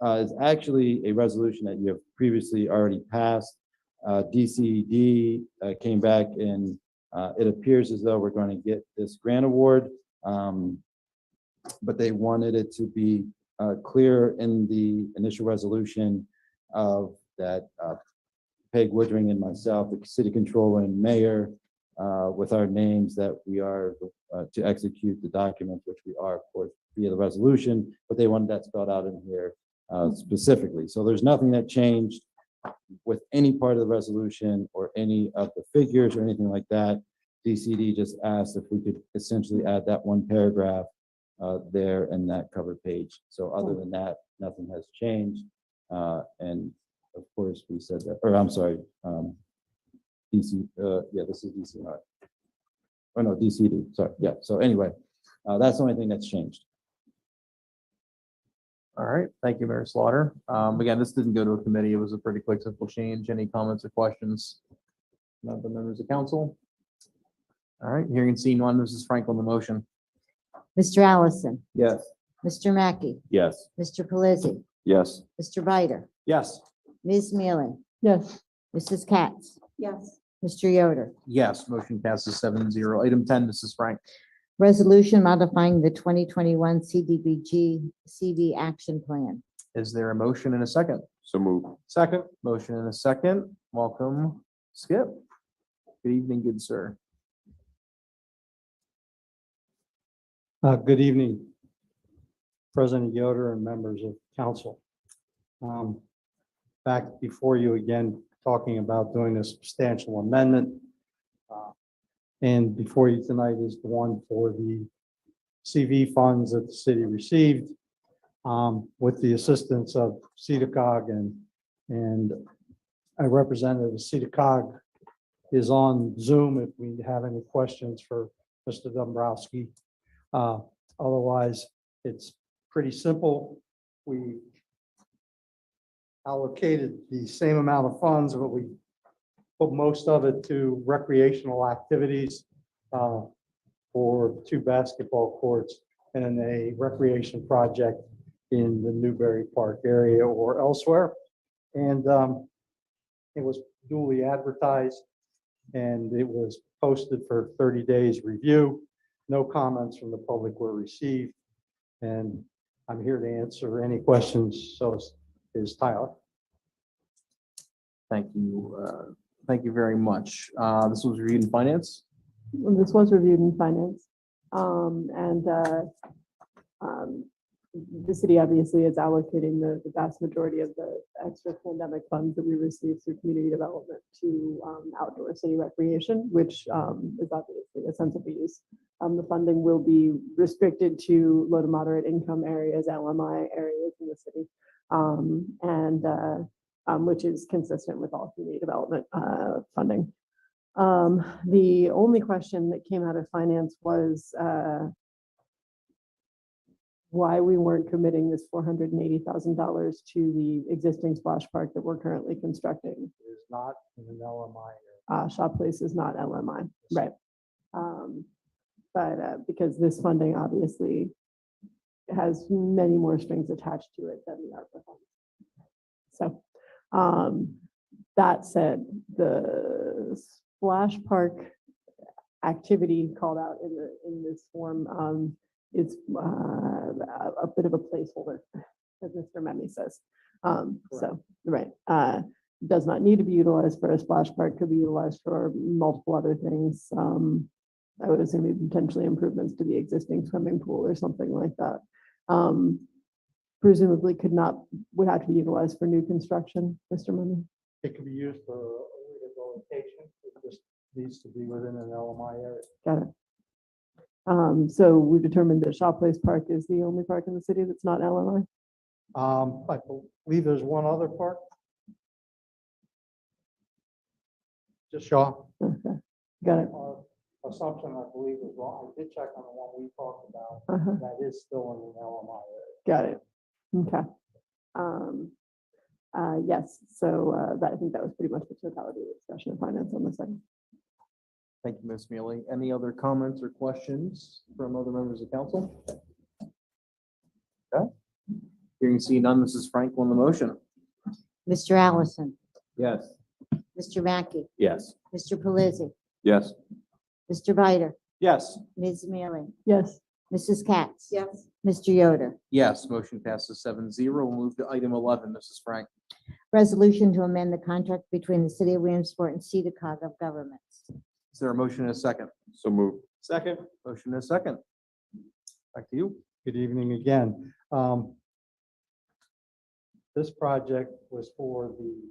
is actually a resolution that you have previously already passed. DCD came back and it appears as though we're going to get this grant award, but they wanted it to be clear in the initial resolution of that Peg Woodring and myself, the city controller and mayor, with our names that we are to execute the document, which we are, of course, via the resolution, but they wanted that spelled out in here specifically. So there's nothing that changed with any part of the resolution or any of the figures or anything like that. DCD just asked if we could essentially add that one paragraph there in that cover page. So other than that, nothing has changed. And of course, we said that, or I'm sorry, DC, yeah, this is DCR. Oh no, DCD, sorry, yeah. So anyway, that's the only thing that's changed. All right, thank you, Mayor Slaughter. Again, this didn't go to a committee. It was a pretty quick, simple change. Any comments or questions? None of the members of council? All right, hearing and seeing none, Mrs. Frank on the motion. Mr. Allison, Yes. Mr. Mackey, Yes. Mr. Pelisi, Yes. Mr. Bider, Yes. Ms. Mealy, Yes. Mrs. Katz, Yes. Mr. Yoder. Yes, motion passes 7-0. Item 10, Mrs. Frank. Resolution modifying the 2021 CDBG CV action plan. Is there a motion and a second? So move. Second. Motion and a second. Welcome, Skip. Good evening, good sir. Good evening, President Yoder and members of council. Back before you again, talking about doing a substantial amendment. And before you tonight is the one for the CV funds that the city received with the assistance of CEDACOG and a representative of CEDACOG is on Zoom if we have any questions for Mr. Dombrowski. Otherwise, it's pretty simple. We allocated the same amount of funds, but we put most of it to recreational activities for 2 basketball courts and a recreation project in the Newbury Park area or elsewhere. And it was duly advertised and it was posted for 30 days review. No comments from the public were received. And I'm here to answer any questions. So is Tyler. Thank you. Thank you very much. This was reviewed in finance. This was reviewed in finance. The city obviously is allocating the vast majority of the extra pandemic funds that we received through community development to outdoor city recreation, which is obviously a sensible use. The funding will be restricted to low to moderate income areas, LMI areas in the city, which is consistent with all community development funding. The only question that came out of finance was why we weren't committing this $480,000 to the existing splash park that we're currently constructing. It is not in an LMI. Shop Place is not LMI, right? Because this funding obviously has many more strings attached to it than the ARPA funds. So that said, the splash park activity called out in this form is a bit of a placeholder, as Mr. Memmi says. So, right, does not need to be utilized for a splash park, could be utilized for multiple other things. I would assume maybe potentially improvements to the existing swimming pool or something like that. Presumably would have to be utilized for new construction, Mr. Memmi. It could be used for rehabilitation. It just needs to be within an LMI area. Got it. So we determined that Shaw Place Park is the only park in the city that's not LMI. I believe there's one other park. Just Shaw. Okay, got it. Our assumption, I believe, was wrong. I did check on the one we talked about. That is still in an LMI area. Got it. Okay. Yes, so I think that was pretty much the totality of the discussion of finance on this thing. Thank you, Ms. Mealy. Any other comments or questions from other members of council? Okay. Hearing and seeing none, Mrs. Frank on the motion. Mr. Allison, Yes. Mr. Mackey, Yes. Mr. Pelisi, Yes. Mr. Bider, Yes. Ms. Mealy, Yes. Mrs. Katz. Yes. Mr. Yoder. Yes, motion passes 7-0. We'll move to item 11, Mrs. Frank. Resolution to amend the contract between the city of Williamsport and CEDACOG of governments. Is there a motion and a second? So move. Second. Motion and a second. Back to you. Good evening again. This project was for the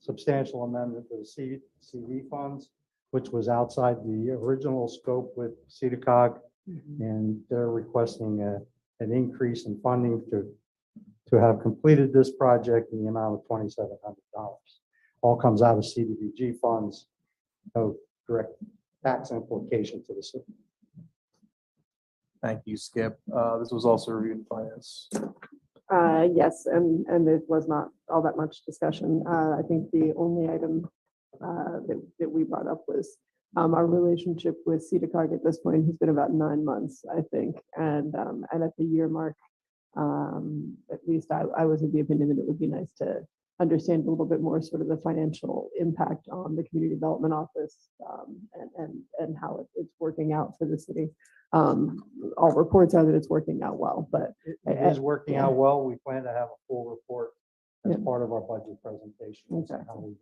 substantial amendment to the CV funds, which was outside the original scope with CEDACOG, and they're requesting an increase in funding to have completed this project in the amount of $2,700. All comes out of CDBG funds, no direct tax implication to the city. Thank you, Skip. This was also reviewed in finance. Yes, and there was not all that much discussion. I think the only item that we brought up was Our relationship with CEDACOG at this point has been about 9 months, I think. And at the year mark, at least I was of the opinion that it would be nice to understand a little bit more sort of the financial impact on the community development office and how it's working out for the city. All reports are that it's working out well, but It is working out well. We plan to have a full report as part of our budget presentation. as to Exactly. How we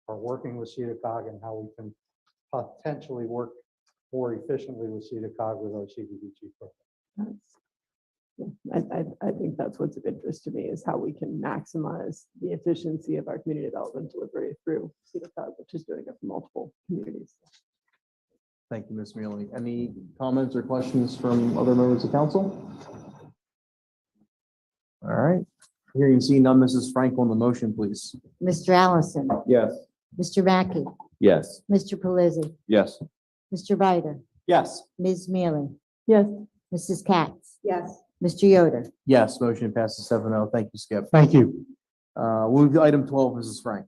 are working with CEDACOG and how we can potentially work more efficiently with CEDACOG with our CDBG program. I think that's what's of interest to me is how we can maximize the efficiency of our community development delivery through CEDACOG, which is doing it for multiple communities. Thank you, Ms. Mealy. Any comments or questions from other members of council? All right. Hearing and seeing none, Mrs. Frank on the motion, please. Mr. Allison, Yes. Mr. Mackey, Yes. Mr. Pelisi, Yes. Mr. Bider, Yes. Ms. Mealy, Yes. Mrs. Katz, Yes. Mr. Yoder. Yes, motion passes 7-0. Thank you, Skip. Thank you. We'll move to item 12, Mrs. Frank.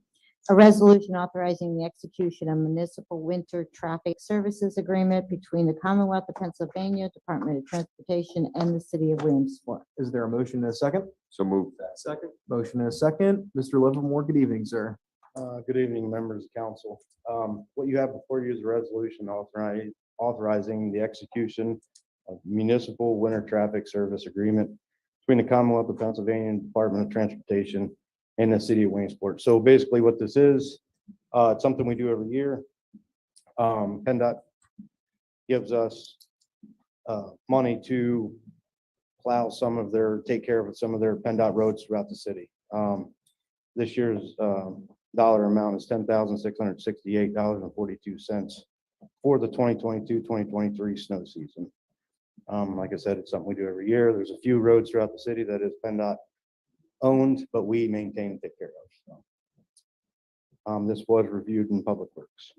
A resolution authorizing the execution of municipal winter traffic services agreement between the Commonwealth of Pennsylvania Department of Transportation and the city of Williamsport. Is there a motion and a second? So moved. Second. Motion and a second. Mr. Livermore, good evening, sir. Good evening, members of council. What you have before you is a resolution authorizing the execution of municipal winter traffic service agreement between the Commonwealth of Pennsylvania Department of Transportation and the city of Williamsport. So basically what this is, it's something we do every year. PennDOT gives us money to plow take care of some of their PennDOT roads throughout the city. This year's dollar amount is $10,668.42 for the 2022-2023 snow season. Like I said, it's something we do every year. There's a few roads throughout the city that is PennDOT owned, but we maintain and take care of. So, this was reviewed in Public Works.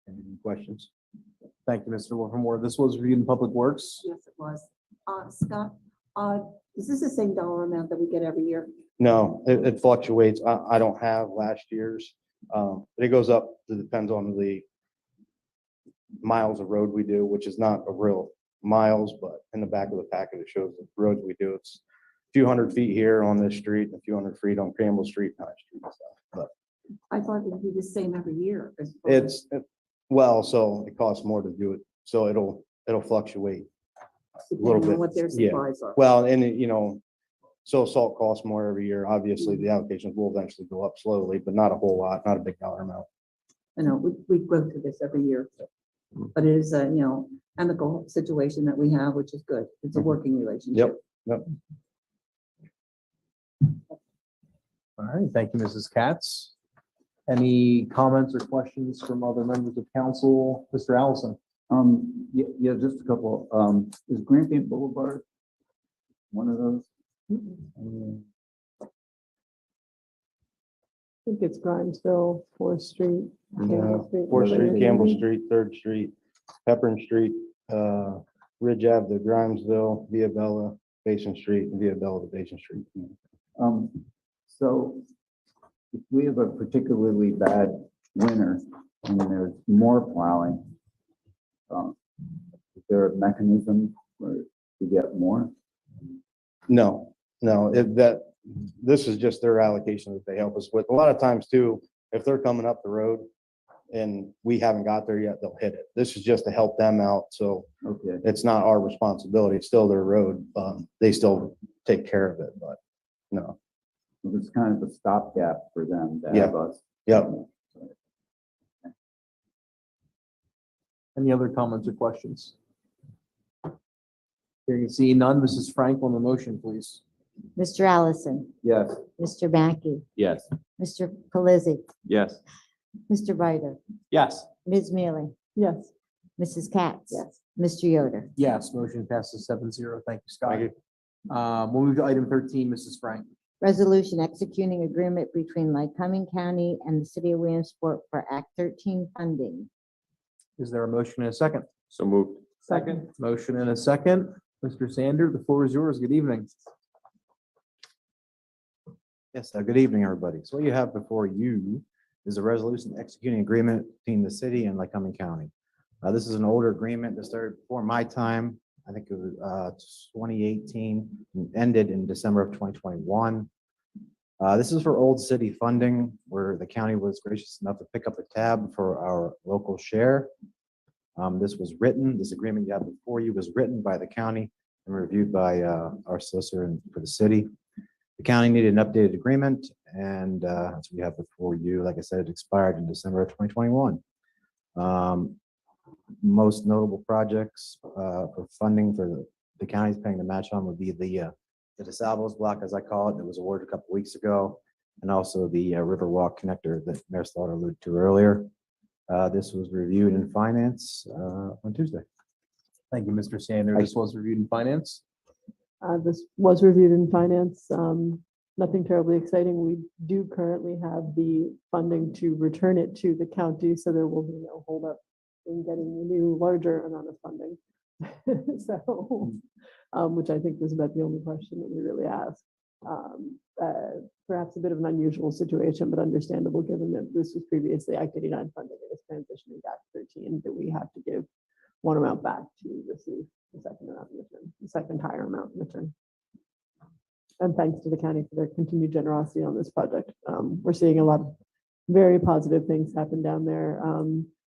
Any questions? Thank you, Mr. Livermore. This was reviewed in Public Works. Yes, it was. Scott, is this the same dollar amount that we get every year? No, it fluctuates. I don't have last year's. But it goes up. It depends on the miles of road we do, which is not a real miles, but in the back of the packet, it shows the roads we do. It's a few hundred feet here on this street, and a few hundred feet on Campbell Street, and High Street and stuff. But I thought it would be the same every year. so it costs more to do it. So it'll fluctuate a little Depending on bit. what their Yeah. supplies are. Well, and so salt costs more every year. Obviously, the allocations will eventually go up slowly, but not a whole lot, not a big dollar amount. I know, we go through this every year. But it is a, amicable situation that we have, which is good. It's a working relationship. Yep. All right, thank you, Mrs. Katz. Any comments or questions from other members of council? Mr. Allison? Yeah, just a couple. Is Grampian Boulevard one of those? I think it's Grimesville, 4th Street. Campbell Street, 4th Street, whatever. Campbell Street, 3rd Street, Pepperin Street, Ridge Ave to Grimesville, Via Bella, Basin Street, and Via Bella to Basin Street. So if we have a particularly bad winter and there's more plowing, is there a mechanism to get more? No, this is just their allocation that they help us with. A lot of times too, if they're coming up the road and we haven't got there yet, they'll hit it. This is just to help them out. So Okay. it's not our responsibility. It's still their road. They still take care of it, but no. It's kind of a stopgap for them to Yeah. have us. Yep. Any other comments or questions? Hearing and seeing none, Mrs. Frank on the motion, please. Mr. Allison, Yes. Mr. Mackey, Yes. Mr. Pelisi, Yes. Mr. Bider, Yes. Ms. Mealy, Yes. Mrs. Katz. Yes. Mr. Yoder. Yes, motion passes 7-0. Thank you, Scott. Thank We'll move to item 13, Mrs. Frank. Resolution executing agreement between Lycoming County and the city of Williamsport for Act 13 funding. Is there a motion and a second? So moved. Second. Motion and a second. Mr. Sander, the floor is yours. Good evening. Yes, good evening, everybody. So what you have before you is a resolution executing agreement between the city and Lycoming County. This is an older agreement that started before my time. I think it was 2018, and ended in December of 2021. This is for old city funding, where the county was gracious enough to pick up the tab for our local share. This agreement you have before you was written by the county and reviewed by our solicitor for the city. The county needed an updated agreement, and as we have before you, like I said, it expired in December of 2021. Most notable projects for funding for the county's paying the match on would be the DeSalvo's block, as I call it, that was awarded a couple weeks ago, and also the Riverwalk connector that Mayor Slaughter alluded to earlier. This was reviewed in finance on Tuesday. Thank you, Mr. Sanders. This was reviewed in finance. This was reviewed in finance. Nothing terribly exciting. We do currently have the funding to return it to the county, so there will be no holdup in getting a new larger amount of funding. So, which I think was about the only question that we really asked. Perhaps a bit of an unusual situation, but understandable given that this was previously Act 89 funding and is transitioning to Act 13, that we have to give one amount back to receive the second amount in return, the second higher amount in return. And thanks to the county for their continued generosity on this project. We're seeing a lot of very positive things happen down there.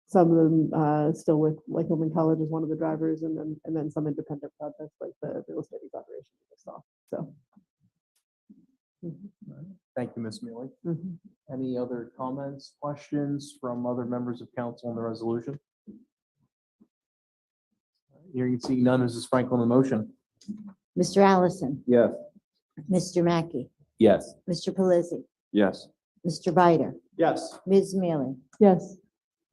Some of them still with Lycoming College as one of the drivers, and then some independent projects like the real estate operation we just saw. So. Thank you, Ms. Mealy. Mhm. Any other comments, questions from other members of council on the resolution? Hearing and seeing none, Mrs. Franklin, the motion. Mr. Allison, Yes. Mr. Mackey, Yes. Mr. Pelisi, Yes. Mr. Bider, Yes. Ms. Mealy, Yes.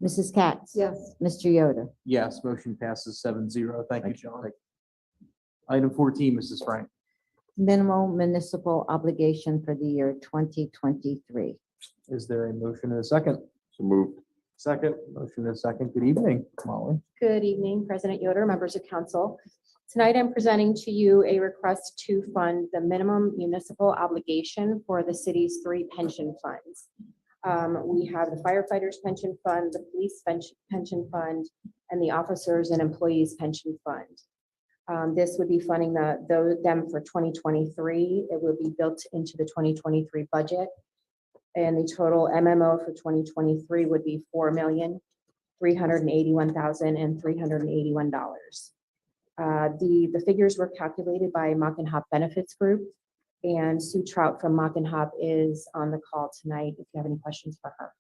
Mrs. Katz. Yes. Mr. Yoder. Yes, motion passes 7-0. Thank you, John. Item 14, Mrs. Frank. Minimal municipal obligation for the year 2023. Is there a motion and a second? So moved. Second. Motion and a second. Good evening, Molly. Good evening, President Yoder, members of council. Tonight, I'm presenting to you a request to fund the minimum municipal obligation for the city's 3 pension funds. We have the firefighters pension fund, the police pension fund, and the officers and employees pension fund. This would be funding them for 2023. It will be built into the 2023 budget. And the total MMO for 2023 would be $4,381,381. The figures were calculated by Mock and Hop Benefits Group, and Sue Trout from Mock and Hop is on the call tonight if you have any questions for her.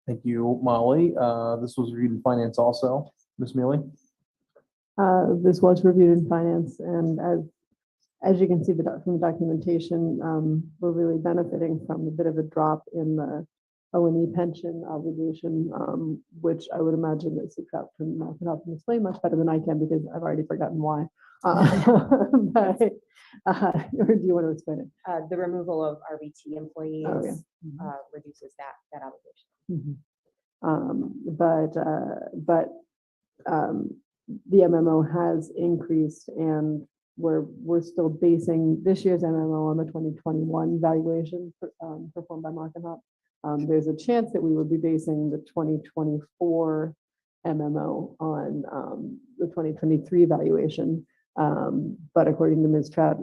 Thank you, Molly. This was reviewed in finance also. Ms. Mealy? This was reviewed in finance, and as you can see from the documentation, we're really benefiting from a bit of a drop in the O&E pension obligation, which I would imagine that Sue Trout can explain much better than I can, because I've already forgotten why. But, or do you want to explain it? The removal of RBT employees reduces that obligation. But the MMO has increased, and we're still basing this year's MMO on the 2021 valuation performed by Mock and Hop. There's a chance that we would be basing the 2024 MMO on the 2023 valuation, but according to Ms. Trout,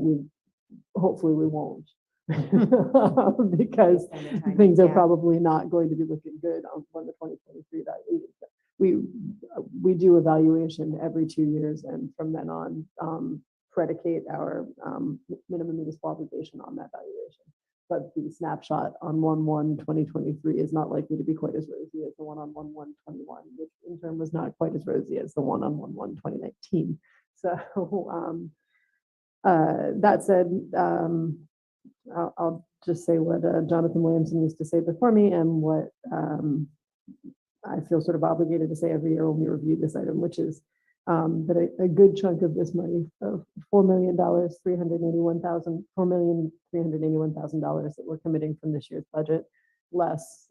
hopefully we won't. Because things are probably not going to be looking good on the 2023 valuation. We do evaluation every 2 years, and from then on, predicate our minimum municipal obligation on that valuation. But the snapshot on 1/1/2023 is not likely to be quite as rosy as the one on 1/1/21, which in turn was not quite as rosy as the one on 1/1/2019. So that said, I'll just say what Jonathan Williamson used to say before me, and what I feel sort of obligated to say every year when we review this item, which is that a good chunk of this money, of $4,381,000 that we're committing from this year's budget, less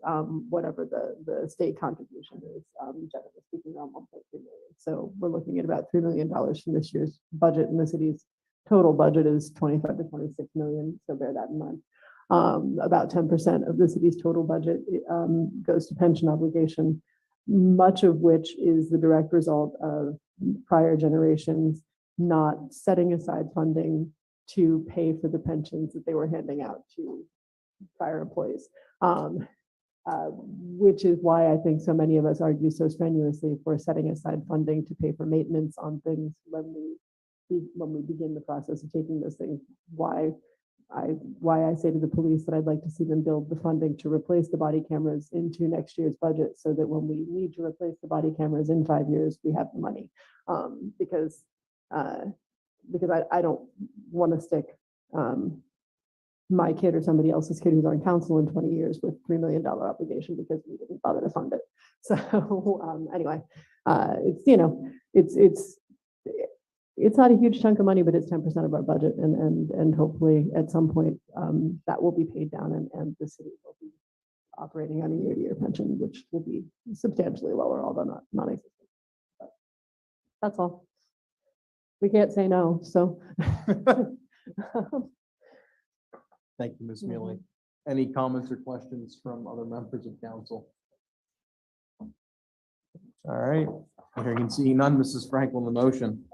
whatever the state contribution is, generally speaking, around 1.3 million. So we're looking at about $3 million from this year's budget, and the city's total budget is 25 to 26 million. So bear that in mind. About 10% of the city's total budget goes to pension obligation, much of which is the direct result of prior generations not setting aside funding to pay for the pensions that they were handing out to prior employees. Which is why I think so many of us argue so strenuously for setting aside funding to pay for maintenance on things when we begin the process of taking those things. Why I say to the police that I'd like to see them build the funding to replace the body cameras into next year's budget, so that when we need to replace the body cameras in 5 years, we have the money. Because I don't want to stick my kid or somebody else's kid who's on council in 20 years with $3 million obligation because we didn't bother to fund it. So anyway, it's not a huge chunk of money, but it's 10% of our budget, and hopefully at some point that will be paid down, and the city will be operating on a year-to-year pension, which will be substantially lower, although not non-existent. But that's all. We can't say no, so. Thank you, Ms. Mealy. Any comments or questions from other members of council? All right, here you can see none. Mrs. Franklin, the motion.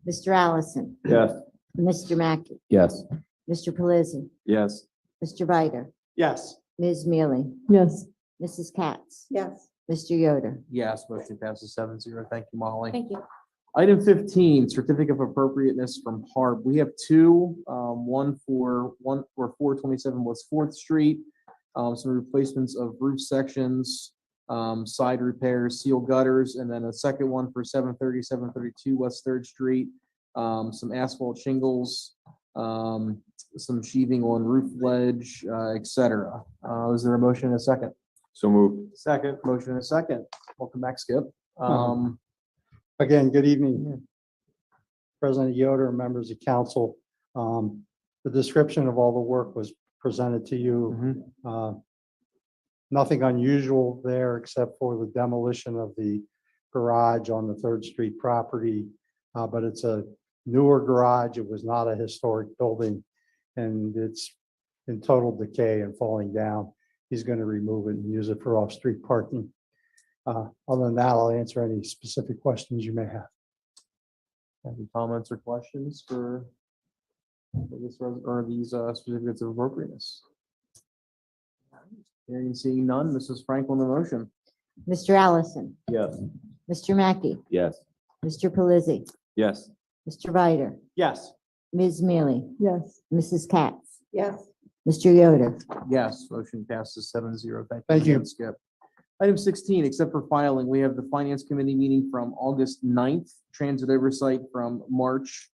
Mr. Allison. Yes. Mr. Mackey. Yes. Mr. Pelisi. Yes. Mr. Bider. Yes. Ms. Mealy. Yes. Mrs. Katz. Yes. Mr. Yoder. Yes, motion passes 7-0. Thank you, Molly. Thank you. Item 15, certificate of appropriateness from HARP. We have two, one for 427 West 4th Street, some replacements of roof sections, side repairs, seal gutters, and then a second one for 730, 732 West 3rd Street, some asphalt shingles, some sheathing on roof ledge, etc. Is there a motion and a second? So moved. Second. Motion and a second. Welcome back, Skip. Again, good evening, President Yoder and members of council. The description of all the work was presented to you. Nothing unusual there except for the demolition of the garage on the 3rd Street property, but it's a newer garage. It was not a historic building, and it's in total decay and falling down. He's going to remove it and use it for off-street parking. Other than that, I'll answer any specific questions you may have. Any comments or questions for this or these certificates of appropriateness? Hearing and seeing none, Mrs. Franklin, the motion. Mr. Allison. Yes. Mr. Mackey. Yes. Mr. Pelisi. Yes. Mr. Bider. Yes. Ms. Mealy. Yes. Mrs. Katz. Yes. Mr. Yoder. Yes, motion passes 7-0. Thank you. again, Skip. Item 16, except for filing, we have the Finance Committee meeting from August 9th, Transit Oversight from March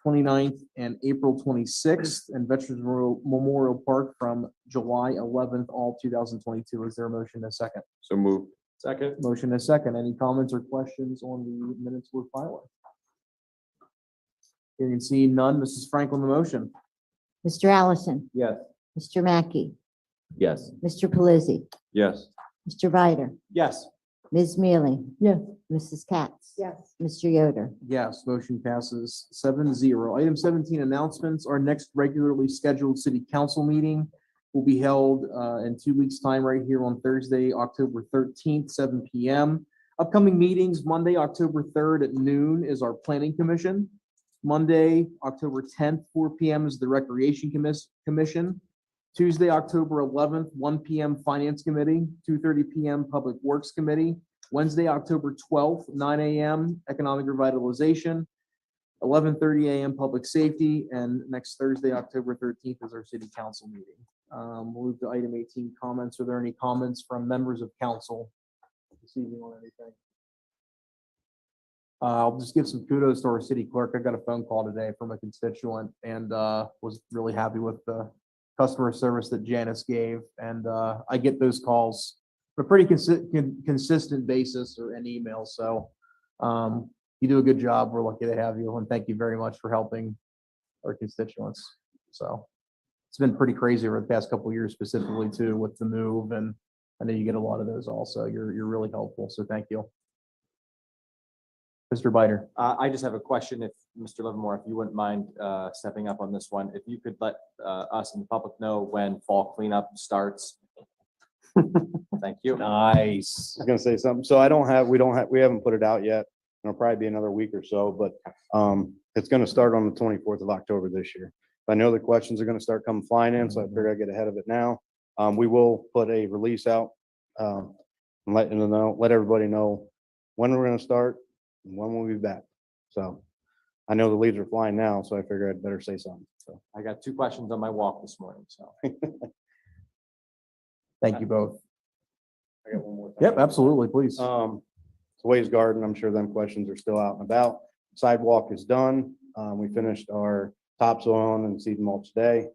29th and April 26th, and Veterans Memorial Park from July 11th, all 2022. Is there a motion and a second? So moved. Second. Motion and a second. Any comments or questions on the minutes we're filing? Hearing and seeing none, Mrs. Franklin, the motion. Mr. Allison. Yes. Mr. Mackey. Yes. Mr. Pelisi. Yes. Mr. Bider. Yes. Ms. Mealy. Yes. Mrs. Katz. Yes. Mr. Yoder. Yes, motion passes 7-0. Item 17, announcements. Our next regularly scheduled city council meeting will be held in 2 weeks' time right here on Thursday, October 13th, 7 p.m. Upcoming meetings, Monday, October 3rd at noon is our Planning Commission. Monday, October 10th, 4 p.m. is the Recreation Commission. Tuesday, October 11th, 1 p.m. Finance Committee, 2:30 p.m. Public Works Committee. Wednesday, October 12th, 9 a.m. Economic Revitalization, 11:30 a.m. Public Safety, and next Thursday, October 13th is our City Council meeting. We'll move to item 18, comments. Are there any comments from members of council this evening on anything? I'll just give some kudos to our city clerk. I got a phone call today from a constituent and was really happy with the customer service that Janice gave. And I get those calls on a pretty consistent basis or an email. So you do a good job. We're lucky to have you. And thank you very much for helping our constituents. So it's been pretty crazy over the past couple of years, specifically too, with the move. And I know you get a lot of those also. You're really helpful. So thank you. Mr. Biter. I just have a question, if Mr. Livermore, if you wouldn't mind stepping up on this one, if you could let us and the public know when fall cleanup starts. Thank you. Nice. I was gonna say something. So we haven't put it out yet. It'll probably be another week or so, but it's gonna start on the 24th of October this year. I know the questions are gonna start coming flying in, so I figured I'd get ahead of it now. We will put a release out, and let everybody know when we're gonna start and when we'll be back. So I know the leaves are flying now, so I figured I'd better say something. So I got 2 questions on my walk this morning, so. Thank you both. I got one more thing. Yep, absolutely, please. Ways Garden, I'm sure them questions are still out and about. Sidewalk is done. We finished our topsoil and seed mulch today.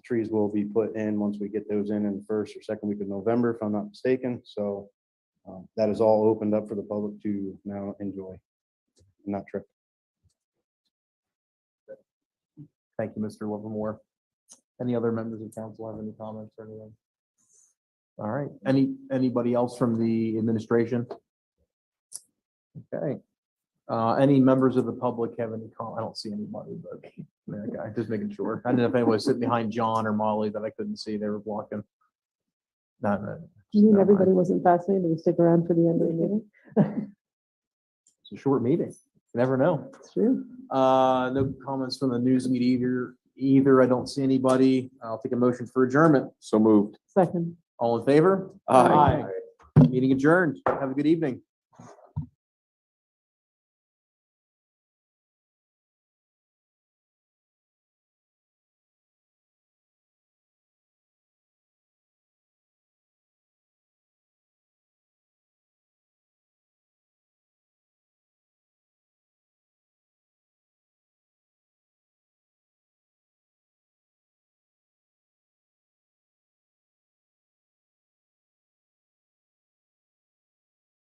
Trees will be put in once we get those in the first or second week of November, if I'm not mistaken. So that is all opened up for the public to now enjoy, not trip. Thank you, Mr. Livermore. Any other members of council have any comments or anything? All right, anybody else from the administration? Okay. Any members of the public have any comment? I don't see anybody, but okay, just making sure. I didn't know if anyone was sitting behind John or Molly that I couldn't see. They were blocking. Not. You mean everybody wasn't fascinated to stick around for the end of the meeting? It's a short meeting. You never know. It's true. No comments from the news media either. I don't see anybody. I'll take a motion for adjournment. So moved. Second. All in favor? Aye. Meeting adjourned. Have a good evening.